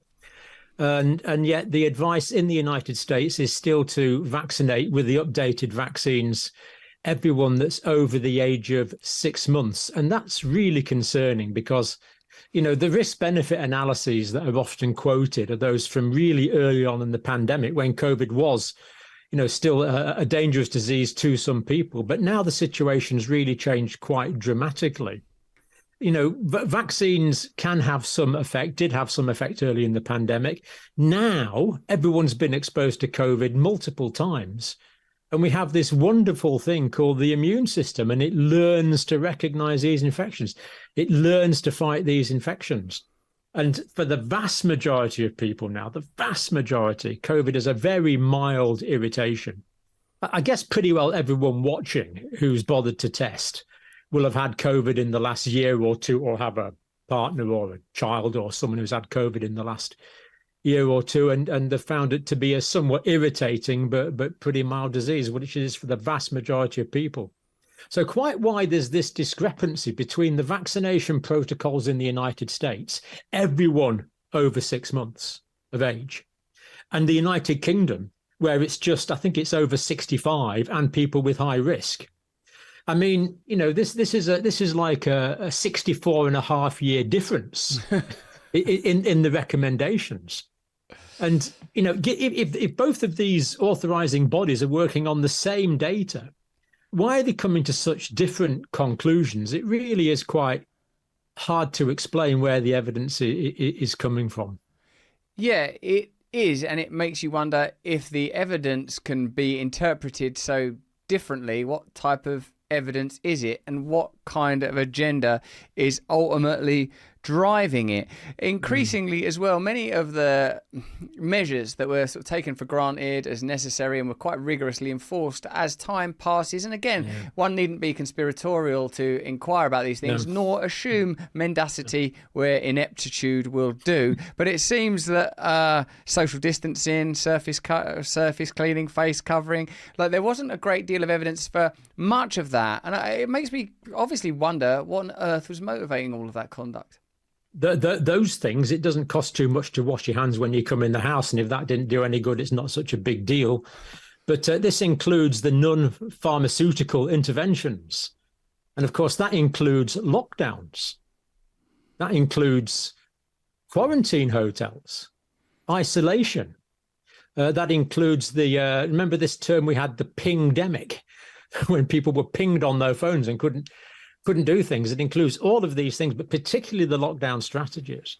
And yet the advice in the United States is still to vaccinate with the updated vaccines everyone that's over the age of 6 months. And that's really concerning because, you know, the risk-benefit analyses that are often quoted are those from really early on in the pandemic when COVID was, you know, still a dangerous disease to some people. But now the situation's really changed quite dramatically. You know, vaccines can have some effect, did have some effect early in the pandemic. Now, everyone's been exposed to COVID multiple times. And we have this wonderful thing called the immune system, and it learns to recognize these infections. It learns to fight these infections. And for the vast majority of people now, the vast majority, COVID is a very mild irritation. I guess pretty well everyone watching who's bothered to test will have had COVID in the last year or two, or have a partner or a child or someone who's had COVID in the last year or two, and they've found it to be a somewhat irritating but pretty mild disease, which it is for the vast majority of people. So quite why there's this discrepancy between the vaccination protocols in the United States, everyone over 6 months of age, and the United Kingdom, where it's just, I think it's over 65 and people with high risk. I mean, you know, this is like a 64.5-year difference in the recommendations. And, you know, if both of these authorizing bodies are working on the same data, why are they coming to such different conclusions? It really is quite hard to explain where the evidence is coming from. Yeah, it is, and it makes you wonder if the evidence can be interpreted so differently. What type of evidence is it, and what kind of agenda is ultimately driving it? Increasingly as well, many of the measures that were sort of taken for granted as necessary and were quite rigorously enforced as time passes, and again, one needn't be conspiratorial to inquire about these things, nor assume mendacity where ineptitude will do, but it seems that social distancing, surface cleaning, face covering, like there wasn't a great deal of evidence for much of that, and it makes me obviously wonder what on earth was motivating all of that conduct. Those things, it doesn't cost too much to wash your hands when you come in the house, and if that didn't do any good, it's not such a big deal. But this includes the non-pharmaceutical interventions. And of course, that includes lockdowns. That includes quarantine hotels, isolation. That includes remember this term we had, the pingdemic, when people were pinged on their phones and couldn't do things. It includes all of these things, but particularly the lockdown strategies.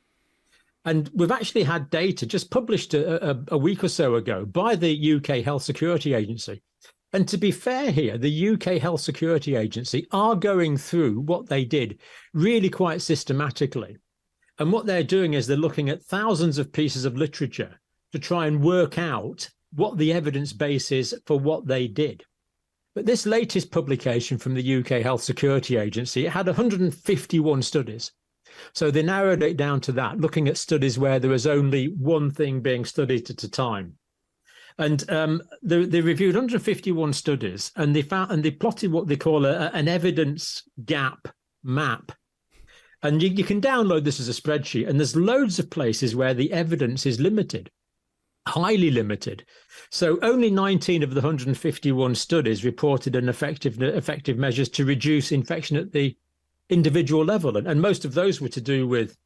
And we've actually had data just published a week or so ago by the UK Health Security Agency. And to be fair here, the UK Health Security Agency are going through what they did really quite systematically. And what they're doing is they're looking at thousands of pieces of literature to try and work out what the evidence base is for what they did. But this latest publication from the UK Health Security Agency, it had 151 studies. So they narrowed it down to that, looking at studies where there was only one thing being studied at a time. And they reviewed 151 studies, and they plotted what they call an evidence gap map. And you can download this as a spreadsheet, and there's loads of places where the evidence is limited, highly limited. So only 19 of the 151 studies reported an effective measures to reduce infection at the individual level. And most of those were to do with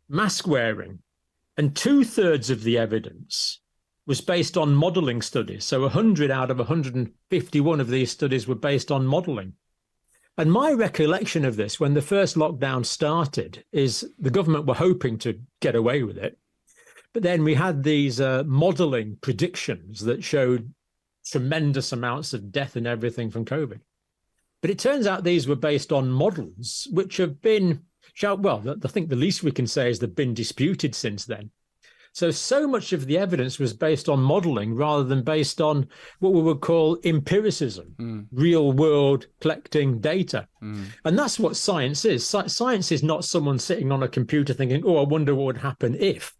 mask wearing. And 2/3 of the evidence was based on modelling studies. So 100 out of 151 of these studies were based on modelling. And my recollection of this, when the first lockdown started, is the government were hoping to get away with it. But then we had these modelling predictions that showed tremendous amounts of death and everything from COVID. But it turns out these were based on models which have been, I think the least we can say is they've been disputed since then. So much of the evidence was based on modelling rather than based on what we would call empiricism, real world collecting data. And that's what science is. Science is not someone sitting on a computer thinking, oh, I wonder what would happen if.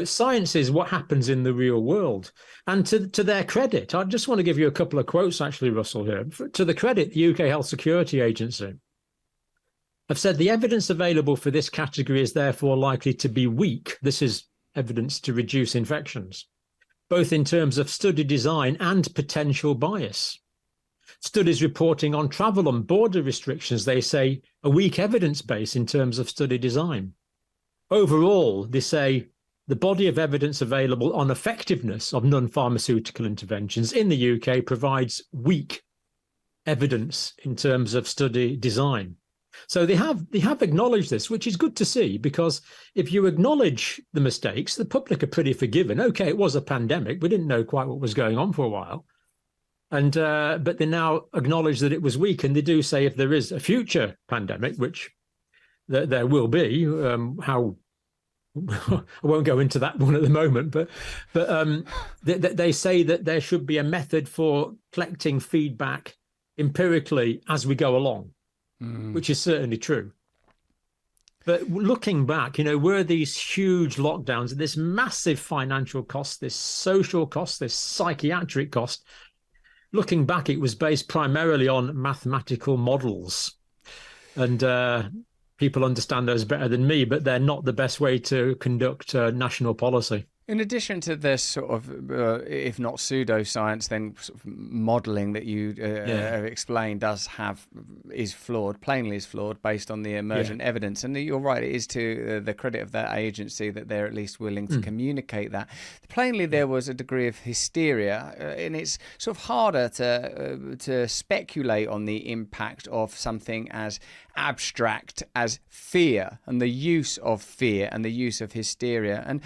Science is what happens in the real world. And to their credit, I just want to give you a couple of quotes, actually, Russell, here. To the credit, the UK Health Security Agency have said the evidence available for this category is therefore likely to be weak. This is evidence to reduce infections, both in terms of study design and potential bias. Studies reporting on travel and border restrictions, they say, a weak evidence base in terms of study design. Overall, they say the body of evidence available on effectiveness of non-pharmaceutical interventions in the UK provides weak evidence in terms of study design. So they have acknowledged this, which is good to see, because if you acknowledge the mistakes, the public are pretty forgiving. Okay, it was a pandemic. We didn't know quite what was going on for a while. And but they now acknowledge that it was weak. And they do say if there is a future pandemic, which there will be, how I won't go into that one at the moment, but they say that there should be a method for collecting feedback empirically as we go along, which is certainly true. But looking back, were these huge lockdowns, this massive financial cost, this social cost, this psychiatric cost, looking back, it was based primarily on mathematical models. And people understand those better than me, but they're not the best way to conduct national policy. In addition to this sort of, if not pseudoscience, then sort of modelling that you have explained is flawed, plainly is flawed, based on the emergent evidence. And you're right, it is to the credit of that agency that they're at least willing to communicate that. Plainly, there was a degree of hysteria, and it's sort of harder to speculate on the impact of something as abstract as fear and the use of fear and the use of hysteria. And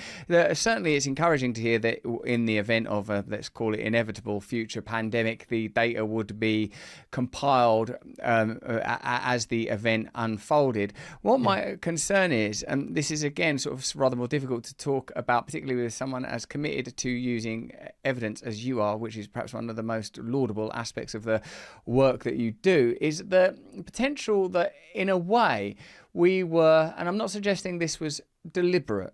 certainly it's encouraging to hear that in the event of a, let's call it, inevitable future pandemic, the data would be compiled as the event unfolded. What my concern is, and this is again sort of rather more difficult to talk about, particularly with someone as committed to using evidence as you are, which is perhaps one of the most laudable aspects of the work that you do, is the potential that in a way we were, and I'm not suggesting this was deliberate,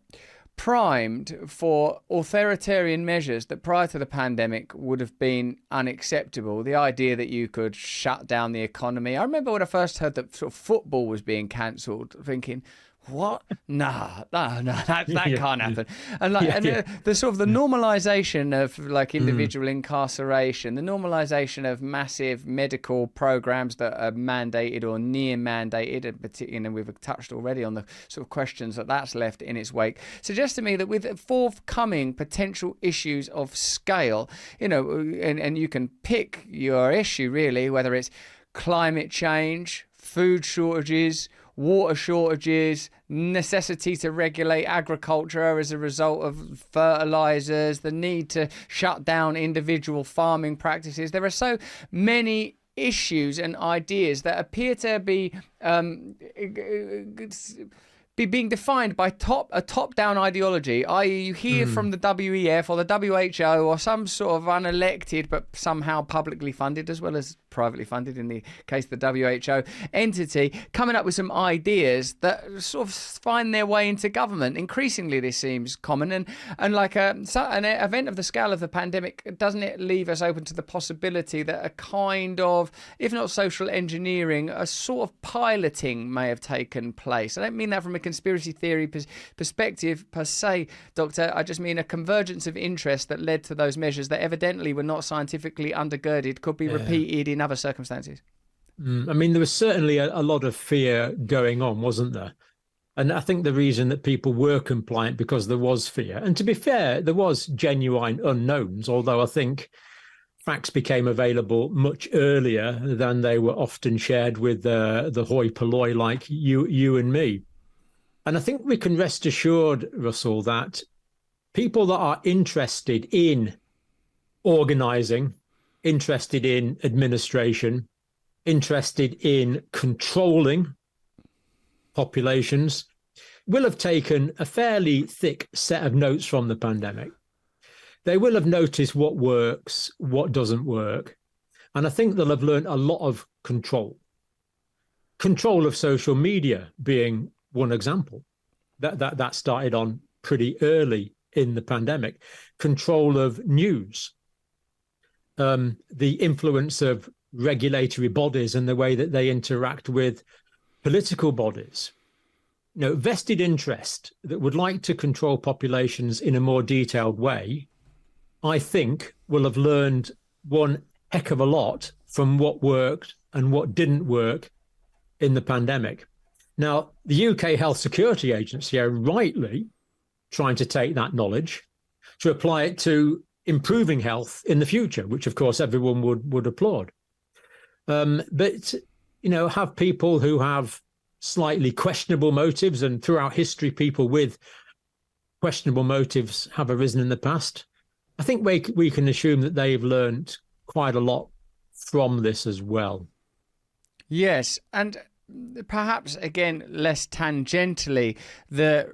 primed for authoritarian measures that prior to the pandemic would have been unacceptable. The idea that you could shut down the economy. I remember when I first heard that sort of football was being cancelled, thinking, what? No, that can't happen. And the sort of the normalization of like individual incarceration, the normalization of massive medical programs that are mandated or near mandated, and we've touched already on the sort of questions that's left in its wake, suggests to me that with forthcoming potential issues of scale, and you can pick your issue really, whether it's climate change, food shortages, water shortages, necessity to regulate agriculture as a result of fertilizers, the need to shut down individual farming practices. There are so many issues and ideas that appear to be being defined by a top-down ideology, i.e. you hear from the WEF or the WHO or some sort of unelected but somehow publicly funded as well as privately funded in the case of the WHO entity, coming up with some ideas that sort of find their way into government. Increasingly this seems common, and like an event of the scale of the pandemic, doesn't it leave us open to the possibility that a kind of, if not social engineering, a sort of piloting may have taken place? I don't mean that from a conspiracy theory perspective per se, Doctor. I just mean a convergence of interest that led to those measures that evidently were not scientifically undergirded, could be repeated in other circumstances. I mean, there was certainly a lot of fear going on, wasn't there? And I think the reason that people were compliant because there was fear. And to be fair, there was genuine unknowns, although I think facts became available much earlier than they were often shared with the hoi polloi like you and me. And I think we can rest assured, Russell, that people that are interested in organising, interested in administration, interested in controlling populations, will have taken a fairly thick set of notes from the pandemic. They will have noticed what works, what doesn't work. And I think they'll have learned a lot of control. Control of social media being one example. That started on pretty early in the pandemic. Control of news. The influence of regulatory bodies and the way that they interact with political bodies. Vested interest that would like to control populations in a more detailed way, I think will have learned one heck of a lot from what worked and what didn't work in the pandemic. Now, the UK Health Security Agency are rightly trying to take that knowledge to apply it to improving health in the future, which of course everyone would applaud. But, have people who have slightly questionable motives, and throughout history, people with questionable motives have arisen in the past. I think we can assume that they've learned quite a lot from this as well. Yes, and perhaps, again, less tangentially, the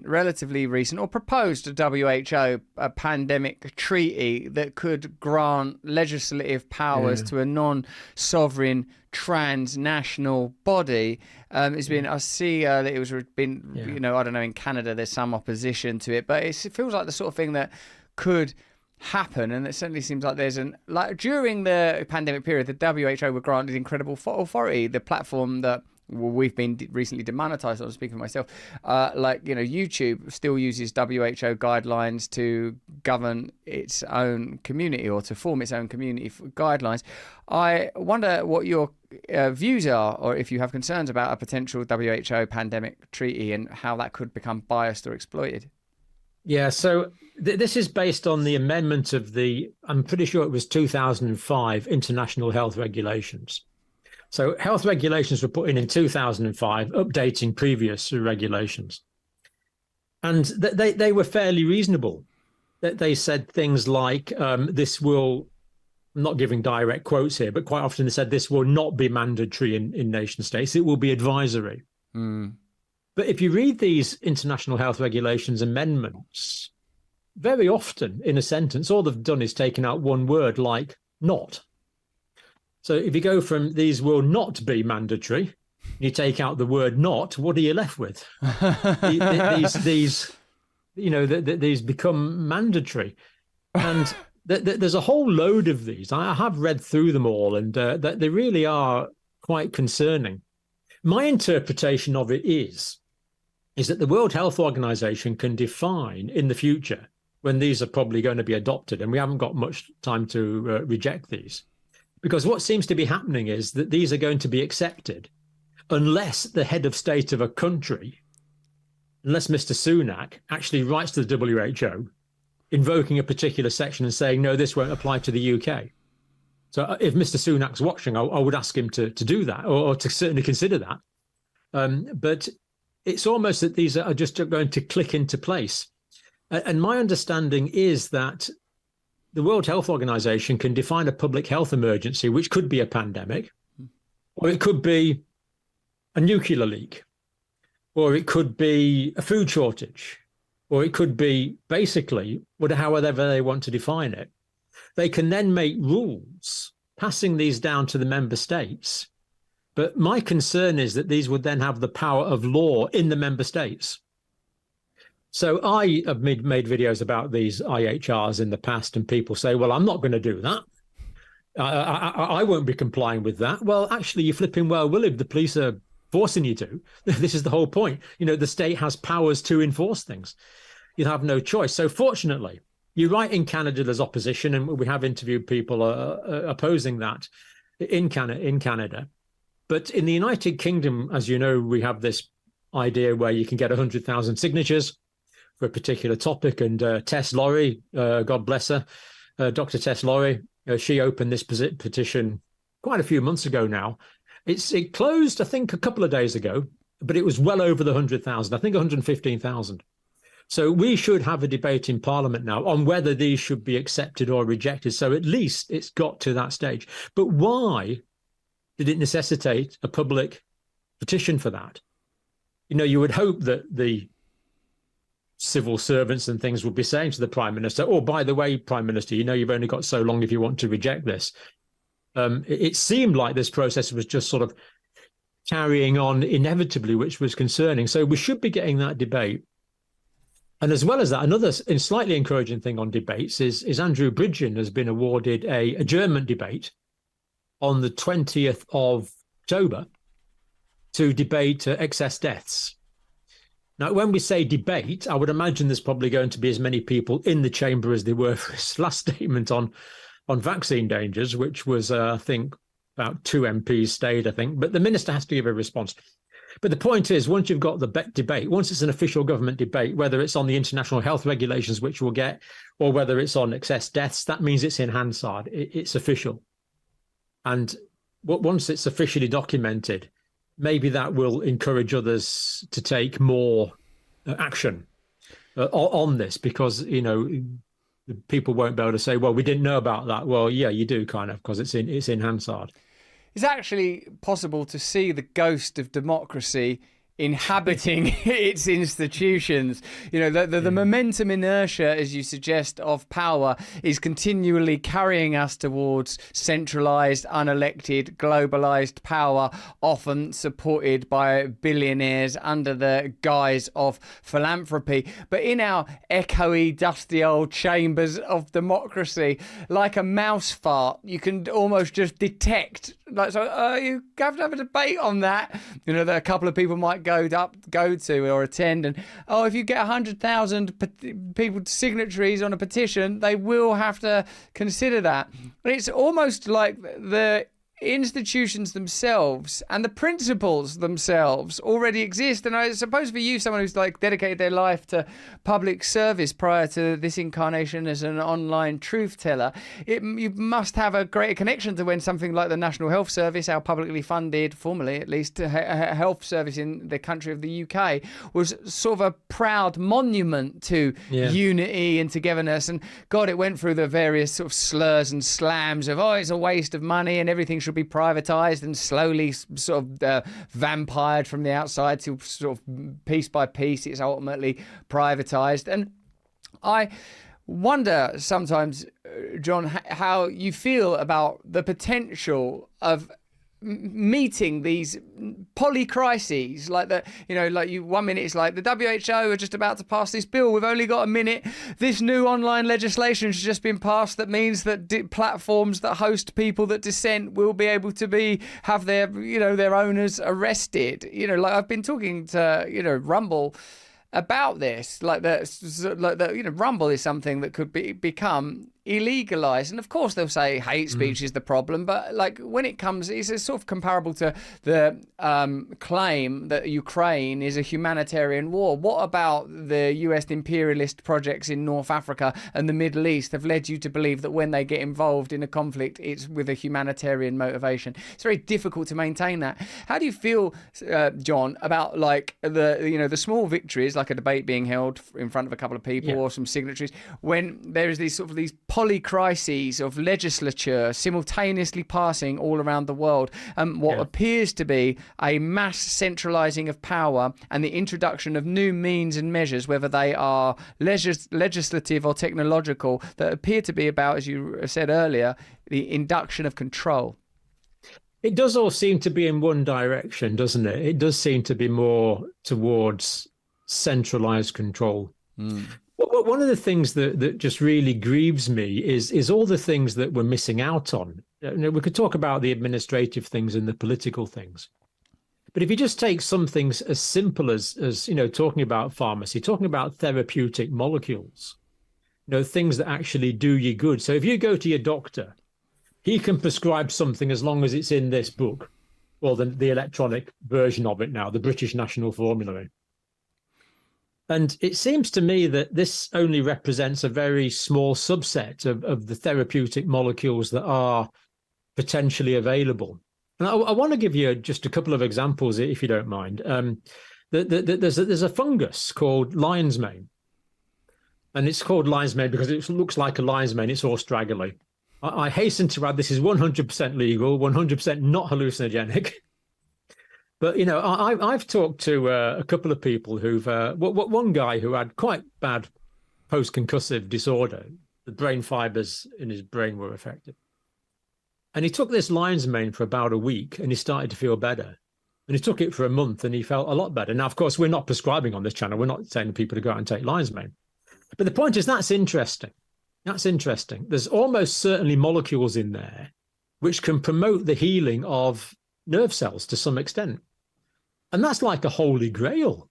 relatively recent, or proposed WHO pandemic treaty that could grant legislative powers to a non-sovereign transnational body has been. I see that it was been. I don't know. In Canada, there's some opposition to it, but it feels like the sort of thing that could happen, and it certainly seems like there's during the pandemic period, the WHO were granted incredible authority. The platform that well, we've been recently demonetized. I'm speaking for myself. YouTube still uses WHO guidelines to govern its own community or to form its own community guidelines. I wonder what your views are, or if you have concerns about a potential WHO pandemic treaty and how that could become biased or exploited. Yeah, so this is based on the amendment of I'm pretty sure it was 2005 International Health Regulations. So health regulations were put in 2005, updating previous regulations. And they were fairly reasonable. They said things like, this will, I'm not giving direct quotes here, but quite often they said this will not be mandatory in nation states. It will be advisory. But if you read these international health regulations amendments, very often in a sentence, all they've done is taken out one word like not. So if you go from these will not be mandatory, you take out the word not, what are you left with? These become mandatory. And there's a whole load of these. I have read through them all, and they really are quite concerning. My interpretation of it is that the World Health Organization can define in the future when these are probably going to be adopted, and we haven't got much time to reject these. Because what seems to be happening is that these are going to be accepted unless the head of state of a country, unless Mr. Sunak actually writes to the WHO, invoking a particular section and saying, no, this won't apply to the UK. So if Mr. Sunak's watching, I would ask him to do that, or to certainly consider that. But it's almost that these are just going to click into place. And my understanding is that the World Health Organization can define a public health emergency, which could be a pandemic, or it could be a nuclear leak, or it could be a food shortage, or it could be basically however they want to define it. They can then make rules, passing these down to the member states. But my concern is that these would then have the power of law in the member states. So I have made videos about these IHRs in the past, and people say, well, I'm not going to do that. I won't be complying with that. Well, actually, you're flipping well, will if the police are forcing you to. This is the whole point. The state has powers to enforce things. You have no choice. So fortunately, you're right, in Canada, there's opposition, and we have interviewed people opposing that in Canada. But in the United Kingdom, as you know, we have this idea where you can get 100,000 signatures for a particular topic. And Tess Lawrie, God bless her, Dr. Tess Lawrie, she opened this petition quite a few months ago now. It closed, I think, a couple of days ago, but it was well over the 100,000, I think 115,000. So we should have a debate in Parliament now on whether these should be accepted or rejected. So at least it's got to that stage. But why did it necessitate a public petition for that? You would hope that the civil servants and things would be saying to the Prime Minister, oh, by the way, Prime Minister, you've only got so long if you want to reject this. It seemed like this process was just sort of carrying on inevitably, which was concerning. So we should be getting that debate. And as well as that, another slightly encouraging thing on debates is Andrew Bridgen has been awarded a adjournment debate on the 20th of October to debate excess deaths. Now, when we say debate, I would imagine there's probably going to be as many people in the chamber as there were for his last statement on vaccine dangers, which was, I think, about 2 MPs stayed, I think. But the minister has to give a response. But the point is, once you've got the debate, once it's an official government debate, whether it's on the international health regulations, which we'll get, or whether it's on excess deaths, that means it's in Hansard. It's official. And once it's officially documented, maybe that will encourage others to take more action on this, because, people won't be able to say, well, we didn't know about that. Well, yeah, you do kind of, because it's in Hansard. It's actually possible to see the ghost of democracy inhabiting its institutions. The momentum inertia, as you suggest, of power is continually carrying us towards centralized, unelected, globalized power, often supported by billionaires under the guise of philanthropy. But in our echoey, dusty old chambers of democracy, like a mouse fart, you can almost just detect Like, so you have to have a debate on that. You know, that a couple of people might go to or attend, and if you get 100,000 people signatories on a petition, they will have to consider that. And it's almost like the institutions themselves and the principles themselves already exist. And I suppose for you, someone who's like dedicated their life to public service prior to this incarnation as an online truth teller, you must have a greater connection to when something like the National Health Service, our publicly funded, formerly at least, health service in the country of the UK, was sort of a proud monument to unity and togetherness. And God, it went through the various sort of slurs and slams of, it's a waste of money and everything should be privatized, and slowly sort of vampired from the outside to sort of piece by piece it's ultimately privatized. And I wonder sometimes, John, how you feel about the potential of meeting these polycrises, like that, like 1 minute it's like the WHO are just about to pass this bill, we've only got a minute, this new online legislation has just been passed that means that platforms that host people that dissent will be able to have their their owners arrested. Like I've been talking to Rumble about this, Rumble is something that could become illegalized, and of course they'll say hate speech is the problem, but like when it comes, it's sort of comparable to the claim that Ukraine is a humanitarian war. What about the US imperialist projects in North Africa and the Middle East have led you to believe that when they get involved in a conflict, it's with a humanitarian motivation? It's very difficult to maintain that. How do you feel, John, about like the small victories, like a debate being held in front of a couple of people or some signatories, when there is these polycrises of legislature simultaneously passing all around the world, what appears to be a mass centralizing of power and the introduction of new means and measures, whether they are legislative or technological, that appear to be about, as you said earlier, the induction of control? It does all seem to be in one direction, doesn't it? It does seem to be more towards centralized control. Well, one of the things that just really grieves me is all the things that we're missing out on. We could talk about the administrative things and the political things, but if you just take some things as simple as talking about pharmacy, talking about therapeutic molecules, things that actually do you good. So if you go to your doctor, he can prescribe something as long as it's in this book, or the electronic version of it now, the British National Formulary. And it seems to me that this only represents a very small subset of the therapeutic molecules that are potentially available. And I want to give you just a couple of examples, if you don't mind. There's a fungus called lion's mane. And it's called lion's mane because it looks like a lion's mane. It's all straggly. I hasten to add this is 100% legal, 100% not hallucinogenic. But, I've talked to a couple of people who've, one guy who had quite bad post-concussive disorder. The brain fibers in his brain were affected. And he took this lion's mane for about a week and he started to feel better. And he took it for a month and he felt a lot better. Now, of course, we're not prescribing on this channel. We're not saying to people to go out and take lion's mane. But the point is that's interesting. That's interesting. There's almost certainly molecules in there which can promote the healing of nerve cells to some extent. And that's like a holy grail.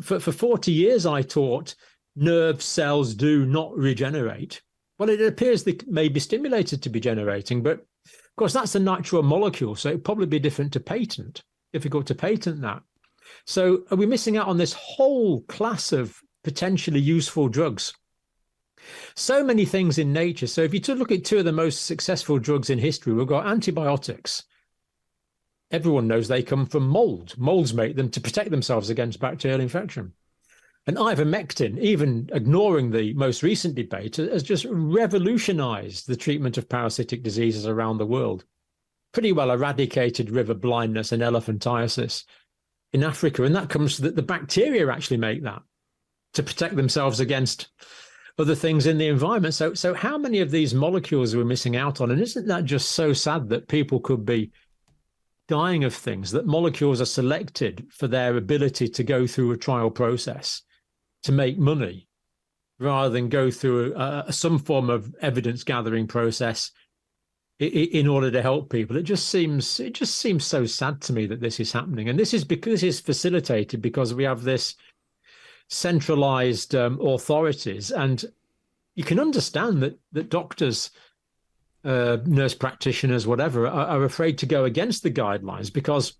For 40 years, I taught nerve cells do not regenerate. Well, it appears they may be stimulated to be generating, but of course, that's a natural molecule. So it'd probably be difficult to patent that. So are we missing out on this whole class of potentially useful drugs? So many things in nature. So if you look at two of the most successful drugs in history, we've got antibiotics. Everyone knows they come from mold. Molds make them to protect themselves against bacterial infection. And ivermectin, even ignoring the most recent debate, has just revolutionized the treatment of parasitic diseases around the world. Pretty well eradicated river blindness and elephantiasis in Africa. And that comes that the bacteria actually make that to protect themselves against other things in the environment. So how many of these molecules are we missing out on? And isn't that just so sad that people could be dying of things, that molecules are selected for their ability to go through a trial process to make money rather than go through some form of evidence gathering process in order to help people. It just seems so sad to me that this is happening, and this is because it's facilitated because we have this centralized authorities, and you can understand that doctors, nurse practitioners, whatever, are afraid to go against the guidelines, because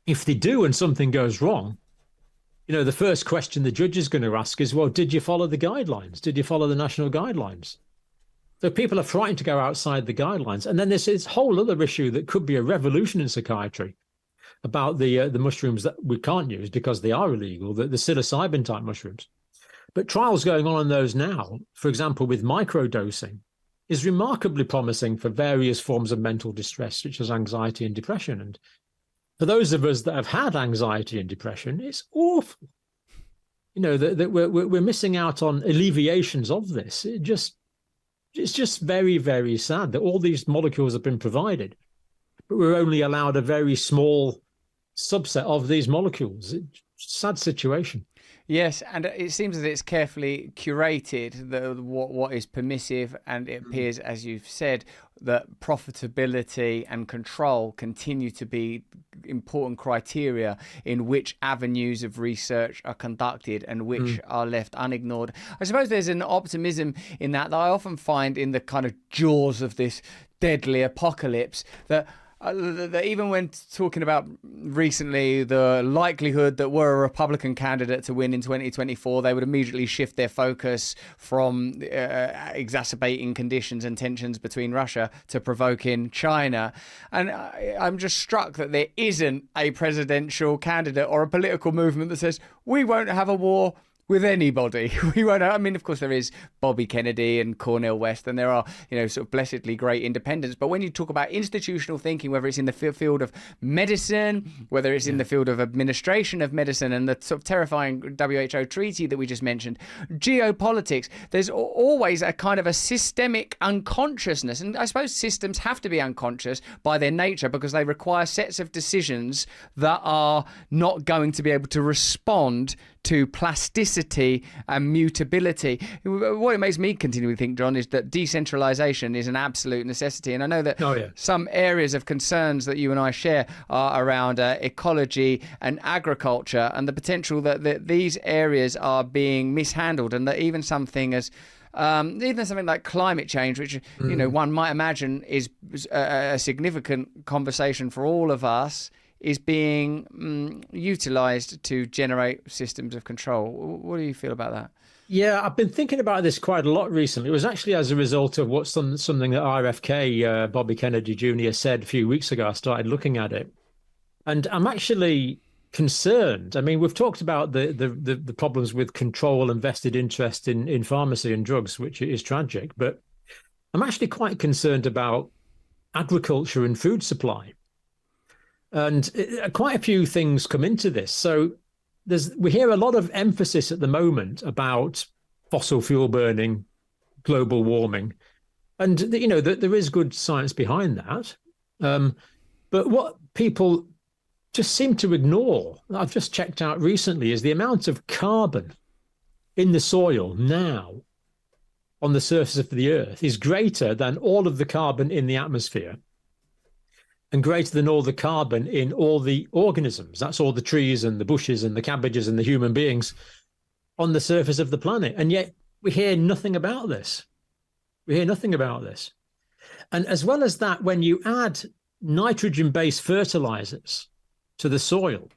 if they do and something goes wrong, the first question the judge is going to ask is, well, did you follow the guidelines? Did you follow the national guidelines? So people are frightened to go outside the guidelines. And then there's this whole other issue that could be a revolution in psychiatry about the mushrooms that we can't use because they are illegal, the psilocybin type mushrooms. But trials going on those now, for example, with microdosing, is remarkably promising for various forms of mental distress, such as anxiety and depression. And for those of us that have had anxiety and depression, it's awful. That we're missing out on alleviations of this. It's just very, very sad that all these molecules have been provided, but we're only allowed a very small subset of these molecules. It's a sad situation. Yes, and it seems that it's carefully curated, what is permissive, and it appears, as you've said, that profitability and control continue to be important criteria in which avenues of research are conducted and which are left unignored. I suppose there's an optimism in that I often find in the kind of jaws of this deadly apocalypse that even when talking about recently the likelihood that were a Republican candidate to win in 2024, they would immediately shift their focus from exacerbating conditions and tensions between Russia to provoking China. And I'm just struck that there isn't a presidential candidate or a political movement that says we won't have a war with anybody. We won't. I mean, of course, there is Bobby Kennedy and Cornel West, and there are, sort of blessedly great independents. But when you talk about institutional thinking, whether it's in the field of medicine, whether it's in the field of administration of medicine, and the sort of terrifying WHO treaty that we just mentioned, geopolitics, there's always a kind of a systemic unconsciousness. And I suppose systems have to be unconscious by their nature because they require sets of decisions that are not going to be able to respond to plasticity and mutability. What it makes me continually think, John, is that decentralization is an absolute necessity. And I know that some areas of concerns that you and I share are around ecology and agriculture, and the potential that these areas are being mishandled, and that even something as even something like climate change, which one might imagine is a significant conversation for all of us, is being utilised to generate systems of control. What do you feel about that? Yeah, I've been thinking about this quite a lot recently. It was actually as a result of something that RFK, Bobby Kennedy Jr. said a few weeks ago. I started looking at it. And I'm actually concerned. I mean, we've talked about the problems with control and vested interest in pharmacy and drugs, which is tragic. But I'm actually quite concerned about agriculture and food supply. And quite a few things come into this. So we hear a lot of emphasis at the moment about fossil fuel burning, global warming, and there is good science behind that. But what people just seem to ignore, I've just checked out recently, is the amount of carbon in the soil now on the surface of the earth is greater than all of the carbon in the atmosphere, and greater than all the carbon in all the organisms. That's all the trees and the bushes and the cabbages and the human beings on the surface of the planet. And yet we hear nothing about this. We hear nothing about this. And as well as that, when you add nitrogen-based fertilizers to the soil,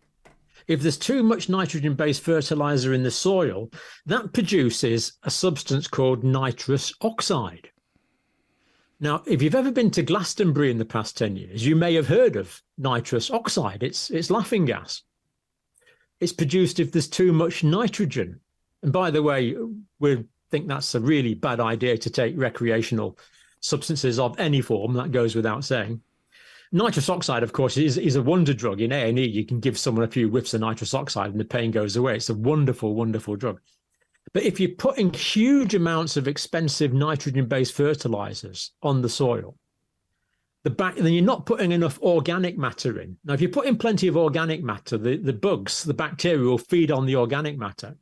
if there's too much nitrogen-based fertilizer in the soil, that produces a substance called nitrous oxide. Now, if you've ever been to Glastonbury in the past 10 years, you may have heard of nitrous oxide. It's laughing gas. It's produced if there's too much nitrogen. And by the way, we think that's a really bad idea to take recreational substances of any form. That goes without saying. Nitrous oxide, of course, is a wonder drug. In A&E, you can give someone a few whiffs of nitrous oxide and the pain goes away. It's a wonderful, wonderful drug. But if you're putting huge amounts of expensive nitrogen-based fertilizers on the soil, then you're not putting enough organic matter in. Now, if you put in plenty of organic matter, the bugs, the bacteria will feed on the organic matter,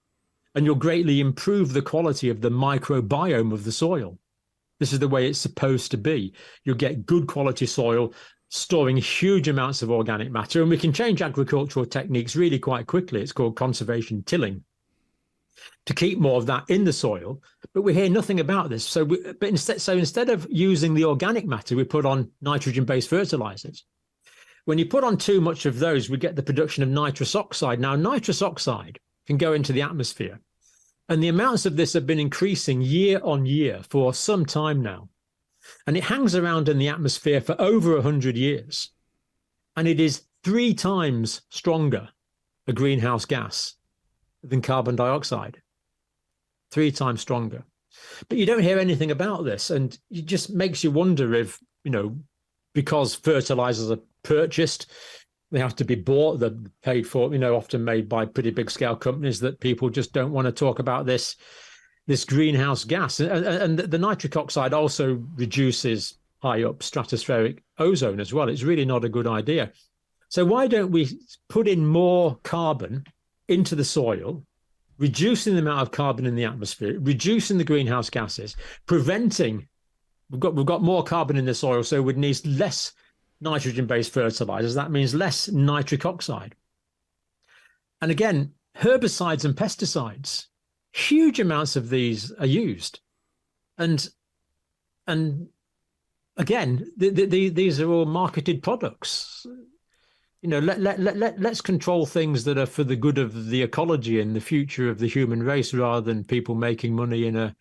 and you'll greatly improve the quality of the microbiome of the soil. This is the way it's supposed to be. You'll get good quality soil, storing huge amounts of organic matter, and we can change agricultural techniques really quite quickly. It's called conservation tilling, to keep more of that in the soil. But we hear nothing about this. So instead of using the organic matter, we put on nitrogen-based fertilizers. When you put on too much of those, we get the production of nitrous oxide. Now, nitrous oxide can go into the atmosphere, and the amounts of this have been increasing year on year for some time now. And it hangs around in the atmosphere for over 100 years. And it is 3 times stronger a greenhouse gas than carbon dioxide. 3 times stronger. But you don't hear anything about this. And it just makes you wonder if, because fertilizers are purchased, they have to be bought, they're paid for, often made by pretty big scale companies, that people just don't want to talk about this greenhouse gas. And the nitric oxide also reduces high up stratospheric ozone as well. It's really not a good idea. So why don't we put in more carbon into the soil, reducing the amount of carbon in the atmosphere, reducing the greenhouse gases, preventing, we've got more carbon in the soil, so we'd need less nitrogen-based fertilizers. That means less nitric oxide. And again, herbicides and pesticides, huge amounts of these are used. And again, these are all marketed products. Let's control things that are for the good of the ecology and the future of the human race, rather than people making money in a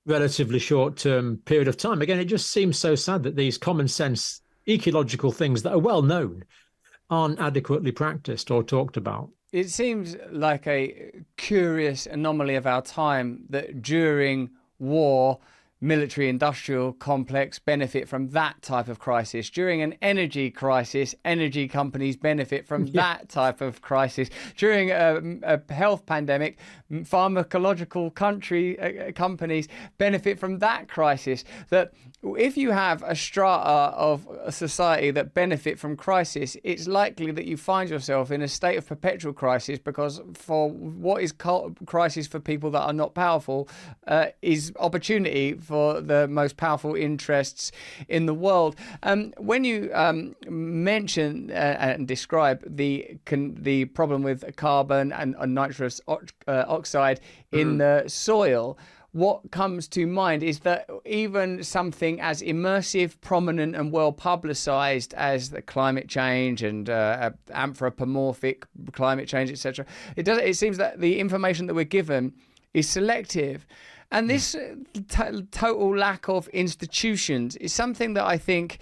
relatively short-term period of time. Again, it just seems so sad that these common sense ecological things that are well known aren't adequately practiced or talked about. It seems like a curious anomaly of our time that during war, military-industrial complex benefit from that type of crisis. During an energy crisis, energy companies benefit from that type of crisis. During a health pandemic, pharmacological companies benefit from that crisis. That if you have a strata of a society that benefit from crisis, it's likely that you find yourself in a state of perpetual crisis, because for what is crisis for people that are not powerful is opportunity for the most powerful interests in the world. When you mention and describe the problem with carbon and nitrous oxide in the soil, what comes to mind is that even something as immersive, prominent and well publicized as the climate change and anthropomorphic climate change, etc., it seems that the information that we're given is selective. And this total lack of institutions is something that I think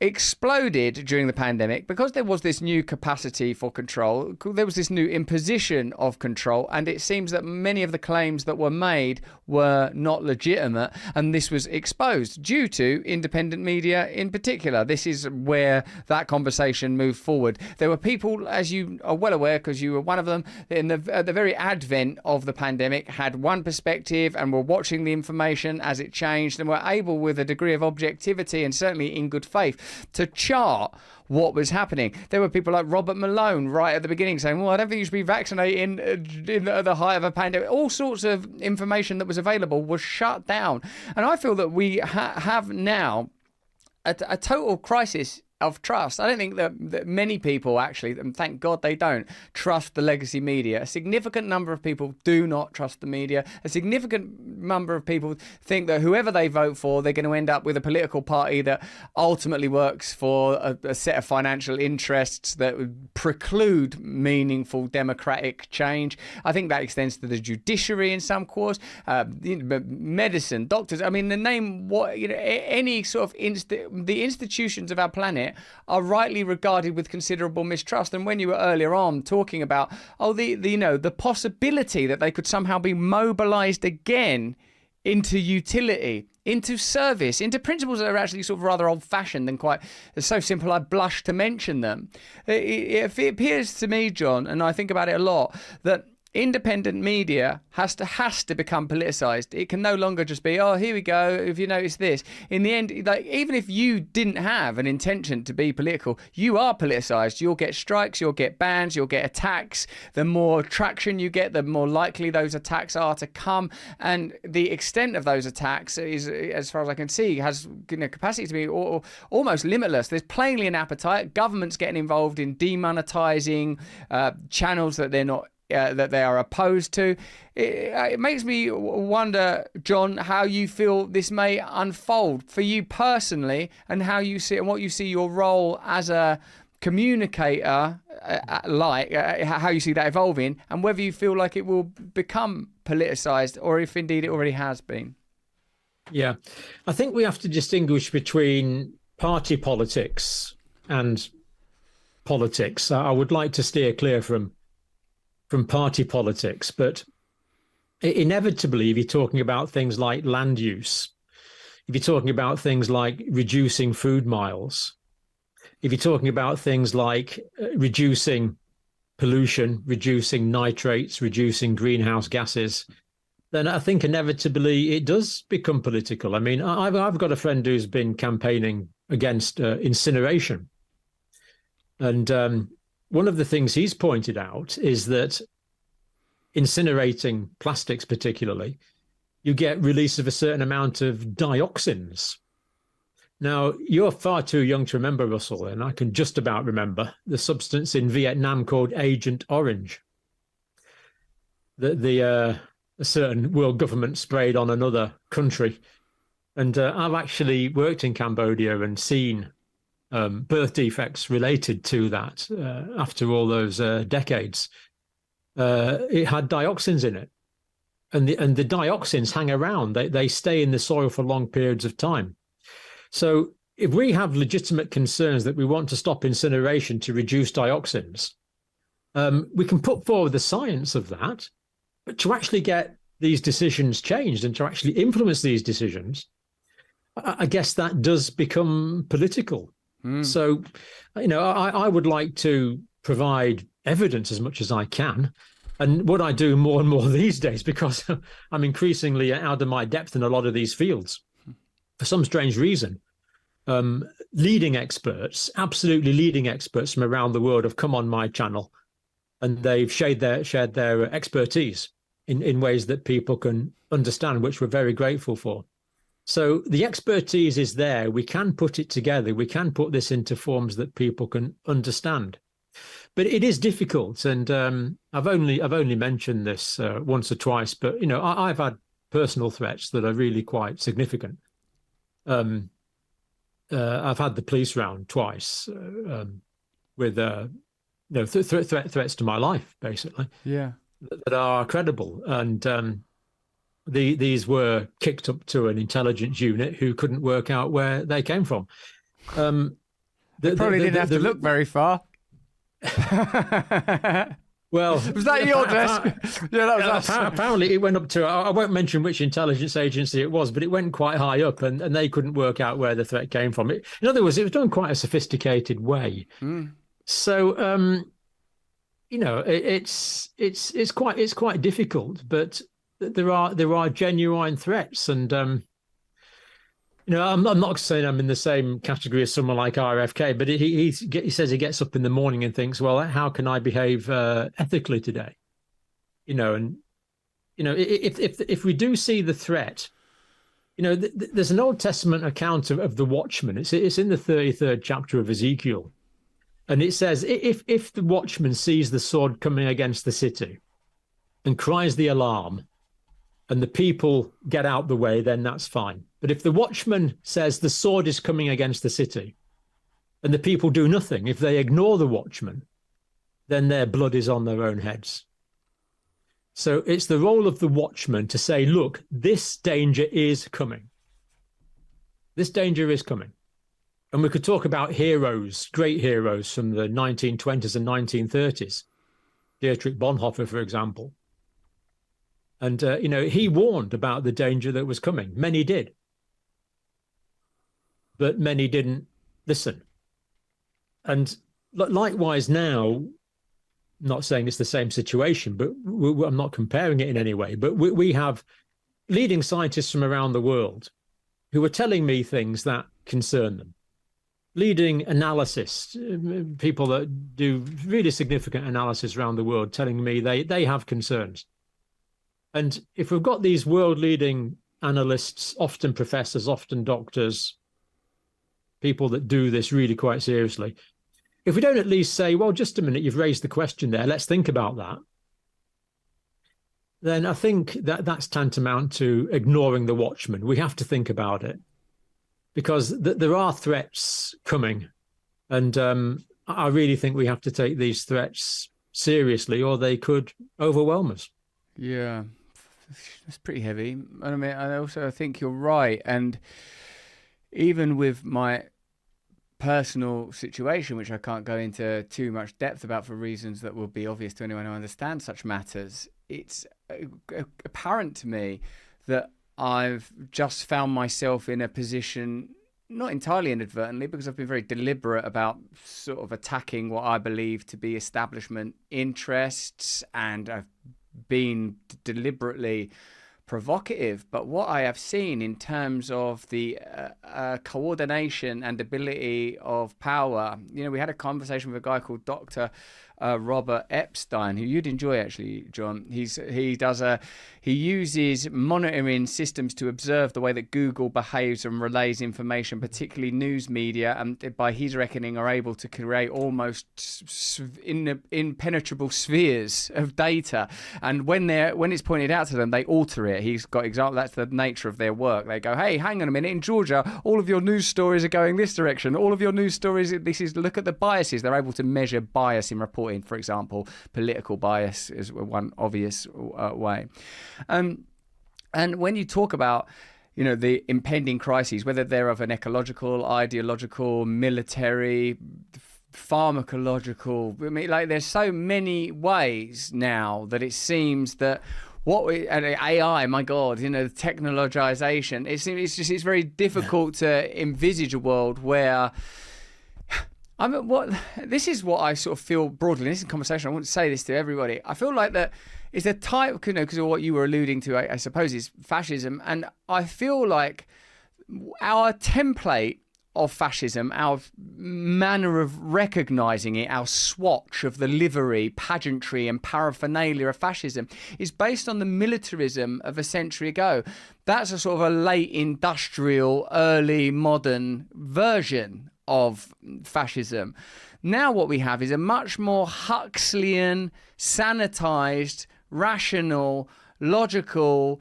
exploded during the pandemic, because there was this new capacity for control. There was this new imposition of control, and it seems that many of the claims that were made were not legitimate, and this was exposed due to independent media in particular. This is where that conversation moved forward. There were people, as you are well aware because you were one of them, at the very advent of the pandemic, had one perspective and were watching the information as it changed, and were able, with a degree of objectivity and certainly in good faith, to chart what was happening. There were people like Robert Malone right at the beginning saying, well, I don't think you should be vaccinating at the height of a pandemic. All sorts of information that was available was shut down. And I feel that we have now a total crisis of trust. I don't think that many people actually, and thank God they don't, trust the legacy media. A significant number of people do not trust the media. A significant number of people think that whoever they vote for, they're going to end up with a political party that ultimately works for a set of financial interests that would preclude meaningful democratic change. I think that extends to the judiciary in some course, medicine, doctors. I mean, the name, any sort of the institutions of our planet are rightly regarded with considerable mistrust. And when you were earlier on talking about the possibility that they could somehow be mobilized again into utility, into service, into principles that are actually sort of rather old-fashioned and quite so simple I blush to mention them, it appears to me, John, and I think about it a lot, that independent media has to become politicized. It can no longer just be, oh, here we go, if you notice this. In the end, like, even if you didn't have an intention to be political, you are politicized. You'll get strikes, you'll get bans, you'll get attacks. The more traction you get, the more likely those attacks are to come. And the extent of those attacks is, as far as I can see, has capacity to be almost limitless. There's plainly an appetite. Government's getting involved in demonetizing channels that they're not that they are opposed to. It makes me wonder, John, how you feel this may unfold for you personally, and how you see and what you see your role as a communicator, how you see that evolving, and whether you feel like it will become politicized, or if indeed it already has been. Yeah, I think we have to distinguish between party politics and politics. I would like to steer clear from party politics, but inevitably, if you're talking about things like land use, if you're talking about things like reducing food miles, if you're talking about things like reducing pollution, reducing nitrates, reducing greenhouse gases, then I think inevitably it does become political. I mean, I've got a friend who's been campaigning against incineration. And one of the things he's pointed out is that incinerating plastics particularly, you get release of a certain amount of dioxins. Now, you're far too young to remember, Russell, and I can just about remember the substance in Vietnam called Agent Orange. A certain world government sprayed on another country. And I've actually worked in Cambodia and seen birth defects related to that after all those decades. It had dioxins in it. And the dioxins hang around. They stay in the soil for long periods of time. So if we have legitimate concerns that we want to stop incineration to reduce dioxins, we can put forward the science of that. But to actually get these decisions changed and to actually influence these decisions, I guess that does become political. So, I would like to provide evidence as much as I can. And what I do more and more these days, because I'm increasingly out of my depth in a lot of these fields, for some strange reason, leading experts, absolutely leading experts from around the world have come on my channel, and they've shared their expertise in ways that people can understand, which we're very grateful for. So the expertise is there. We can put it together. We can put this into forms that people can understand. But it is difficult, and I've only mentioned this once or twice. But I've had personal threats that are really quite significant. I've had the police round twice with threats to my life, basically. Yeah. That are credible, and these were kicked up to an intelligence unit who couldn't work out where they came from. They probably didn't have to look very far. Well, was that your desk? Yeah, that was us. Apparently, it went up to, I won't mention which intelligence agency it was, but it went quite high up, and they couldn't work out where the threat came from. In other words, it was done in quite a sophisticated way. So, it's quite difficult, but there are genuine threats, and I'm not saying I'm in the same category as someone like RFK, but he says he gets up in the morning and thinks, well, how can I behave ethically today? If we do see the threat, there's an Old Testament account of the watchman. It's in the 33rd chapter of Ezekiel. And it says, if the watchman sees the sword coming against the city and cries the alarm, and the people get out the way, then that's fine. But if the watchman says the sword is coming against the city, and the people do nothing, if they ignore the watchman, then their blood is on their own heads. So it's the role of the watchman to say, look, this danger is coming. This danger is coming. And we could talk about heroes, great heroes from the 1920s and 1930s. Dietrich Bonhoeffer, for example. And, he warned about the danger that was coming. Many did. But many didn't listen. And likewise now, not saying it's the same situation, but I'm not comparing it in any way. But we have leading scientists from around the world who are telling me things that concern them. Leading analysts, people that do really significant analysis around the world, telling me they have concerns. And if we've got these world-leading analysts, often professors, often doctors, people that do this really quite seriously, if we don't at least say, well, just a minute, you've raised the question there, let's think about that, then I think that's tantamount to ignoring the watchman. We have to think about it, because there are threats coming. And I really think we have to take these threats seriously, or they could overwhelm us. Yeah, it's pretty heavy. I mean, I think you're right. And even with my personal situation, which I can't go into too much depth about for reasons that will be obvious to anyone who understands such matters, it's apparent to me that I've just found myself in a position, not entirely inadvertently, because I've been very deliberate about sort of attacking what I believe to be establishment interests, and I've been deliberately provocative. But what I have seen in terms of the coordination and ability of power, we had a conversation with a guy called Dr. Robert Epstein, who you'd enjoy actually, John. He uses monitoring systems to observe the way that Google behaves and relays information, particularly news media, and by his reckoning are able to create almost impenetrable spheres of data. And when it's pointed out to them, they alter it. He's got example. That's the nature of their work. They go, hey, hang on a minute, in Georgia, all of your news stories are going this direction. All of your news stories, look at the biases. They're able to measure bias in reporting, for example. Political bias is one obvious way. And when you talk about, the impending crises, whether they're of an ecological, ideological, military, pharmacological, there's so many ways now that it seems that AI, my God, technologization, it's very difficult to envisage a world where, this is what I sort of feel broadly in this conversation. I wouldn't say this to everybody. I feel like that it's a type, because of what you were alluding to, I suppose, is fascism. And I feel like our template of fascism, our manner of recognizing it, our swatch of the livery, pageantry and paraphernalia of fascism is based on the militarism of a century ago. That's a sort of a late industrial, early modern version of fascism. Now what we have is a much more Huxleyan, sanitized, rational, logical,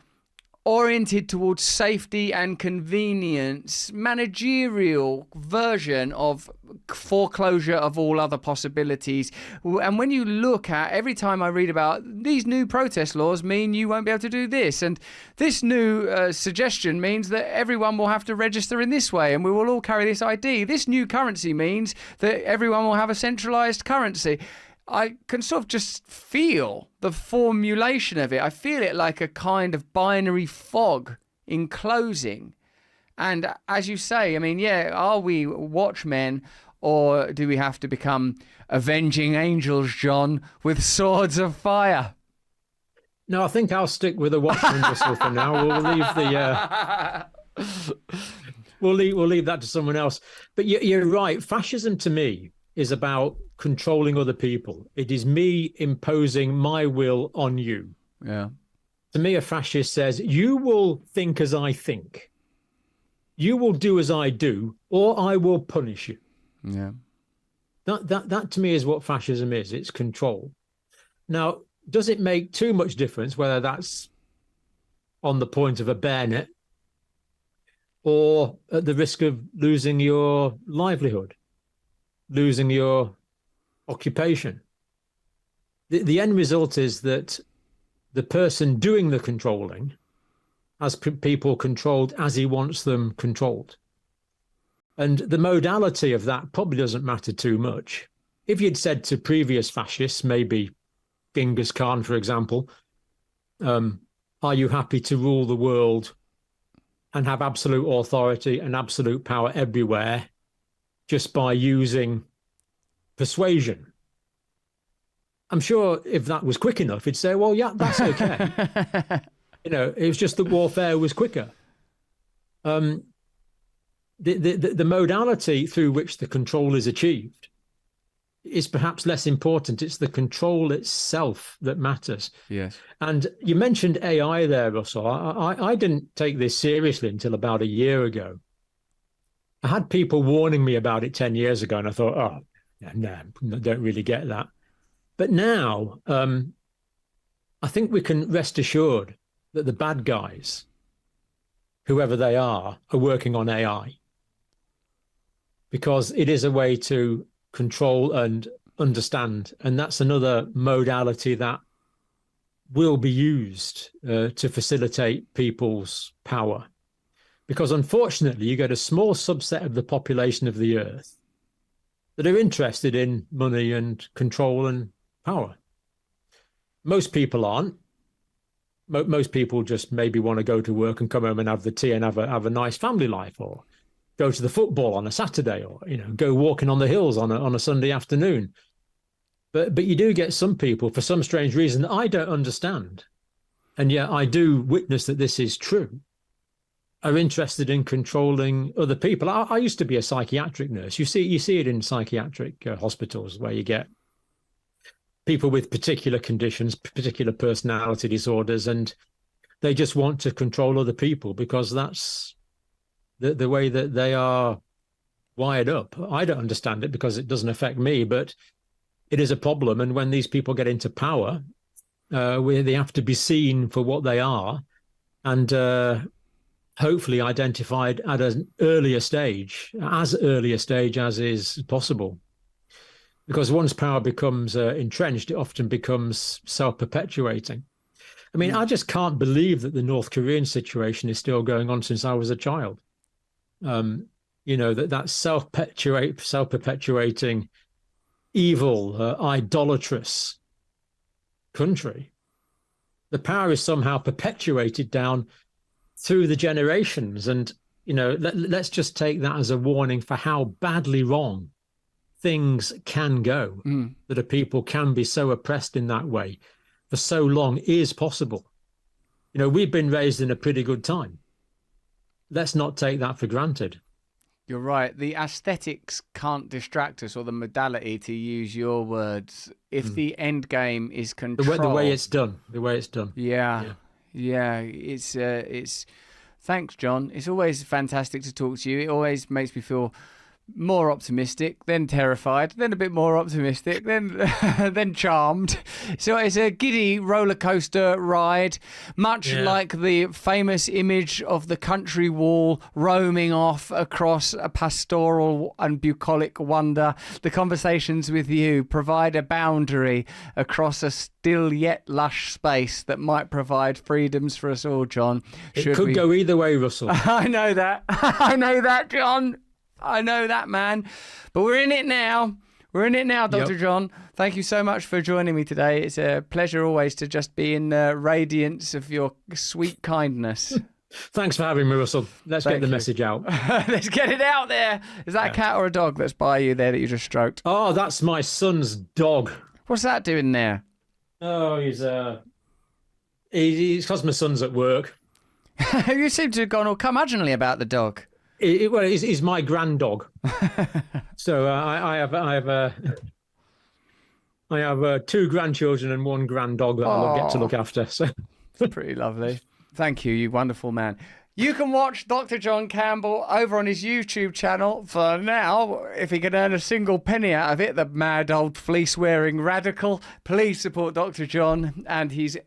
oriented towards safety and convenience, managerial version of foreclosure of all other possibilities. And when you look at, every time I read about these new protest laws mean you won't be able to do this, and this new suggestion means that everyone will have to register in this way and we will all carry this ID. This new currency means that everyone will have a centralized currency. I can sort of just feel the formulation of it. I feel it like a kind of binary fog enclosing. And as you say, are we watchmen, or do we have to become avenging angels, John, with swords of fire? No, I think I'll stick with the watchman whistle for now. We'll leave we'll leave that to someone else. But you're right. Fascism to me is about controlling other people. It is me imposing my will on you. Yeah. To me, a fascist says, you will think as I think. You will do as I do, or I will punish you. Yeah. That to me is what fascism is. It's control. Now, does it make too much difference whether that's on the point of a bayonet or at the risk of losing your livelihood, losing your occupation? The end result is that the person doing the controlling has people controlled as he wants them controlled. And the modality of that probably doesn't matter too much. If you'd said to previous fascists, maybe Genghis Khan, for example, are you happy to rule the world and have absolute authority and absolute power everywhere, just by using persuasion? I'm sure if that was quick enough, he'd say, well, yeah, that's okay. It was just that warfare was quicker. The modality through which the control is achieved is perhaps less important. It's the control itself that matters. Yes. And you mentioned AI there, Russell. I didn't take this seriously until about a year ago. I had people warning me about it 10 years ago, and I thought, oh, no, don't really get that. But now, I think we can rest assured that the bad guys, whoever they are working on AI, because it is a way to control and understand. And that's another modality that will be used to facilitate people's power. Because unfortunately, you get a small subset of the population of the earth that are interested in money and control and power. Most people aren't. Most people just maybe want to go to work and come home and have the tea and have a nice family life, or go to the football on a Saturday, or go walking on the hills on a Sunday afternoon. But you do get some people, for some strange reason that I don't understand, and yet I do witness that this is true, are interested in controlling other people. I used to be a psychiatric nurse. You see it in psychiatric hospitals, where you get people with particular conditions, particular personality disorders, and they just want to control other people because that's the way that they are wired up. I don't understand it because it doesn't affect me, but it is a problem. And when these people get into power, they have to be seen for what they are, and hopefully identified at an earlier stage, as is possible. Because once power becomes entrenched, it often becomes self-perpetuating. I mean, I just can't believe that the North Korean situation is still going on since I was a child. That self-perpetuating, evil, idolatrous country. The power is somehow perpetuated down through the generations. And, let's just take that as a warning for how badly wrong things can go, that a people can be so oppressed in that way for so long is possible. We've been raised in a pretty good time. Let's not take that for granted. You're right. The aesthetics can't distract us, or the modality, to use your words, if the end game is control. The way it's done. Yeah. It's thanks, John. It's always fantastic to talk to you. It always makes me feel more optimistic, then terrified, then a bit more optimistic, then charmed. So it's a giddy roller coaster ride, much like the famous image of the country wall roaming off across a pastoral and bucolic wonder. The conversations with you provide a boundary across a still yet lush space that might provide freedoms for us all, John. It could go either way, Russell. I know that. I know that, John. I know that, man. But we're in it now. Dr. John. Thank you so much for joining me today. It's a pleasure always to just be in the radiance of your sweet kindness. Thanks for having me, Russell. Let's get the message out. Let's get it out there. Is that a cat or a dog that's by you there that you just stroked? Oh, that's my son's dog. What's that doing there? Oh, he's because my son's at work. You seem to have gone all curmudgeonly about the dog. He's my grand dog. So I have 2 grandchildren and 1 grand dog that I get to look after. So pretty lovely. Thank you, you wonderful man. You can watch Dr. John Campbell over on his YouTube channel for now. If he can earn a single penny out of it, the mad old fleece-wearing radical. Please support Dr. John and his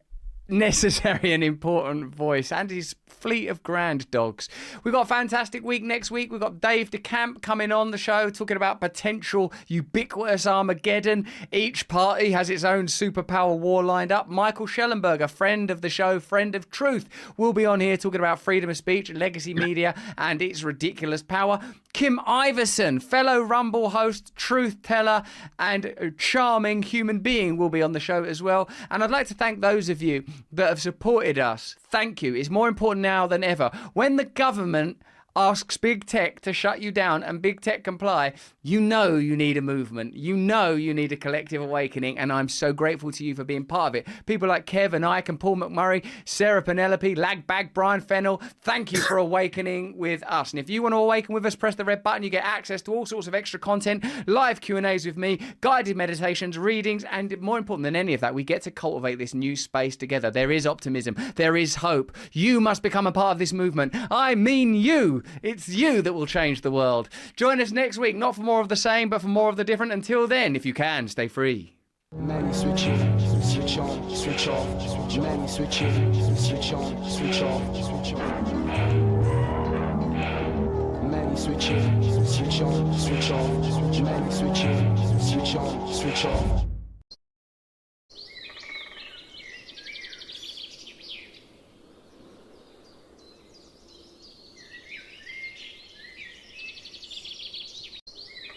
necessary and important voice and his fleet of grand dogs. We've got a fantastic week next week. We've got Dave DeCamp coming on the show talking about potential ubiquitous Armageddon. Each party has its own superpower war lined up. Michael Schellenberger, friend of the show, friend of truth, will be on here talking about freedom of speech, legacy media and its ridiculous power. Kim Iverson, fellow Rumble host, truth teller and charming human being, will be on the show as well. And I'd like to thank those of you that have supported us. Thank you. It's more important now than ever. When the government asks big tech to shut you down and big tech comply, You know you need a movement. You know you need a collective awakening, and I'm so grateful to you for being part of it. People like Kev and Ike and Paul McMurray, Sarah Penelope, Lagbag, Brian Fennell, thank you for awakening with us. And if you want to awaken with us, press the red button. You get access to all sorts of extra content, live Q&As with me, guided meditations, readings, and more important than any of that, we get to cultivate this new space together. There is optimism. There is hope. You must become a part of this movement. I mean you. It's you that will change the world. Join us next week, not for more of the same, but for more of the different. Until then, if you can, stay free. Many switch in, switch on, switch off. Many switch in, switch on, switch off, switch on. Many switch in, switch on, switch off. Many switch in, switch on, switch off.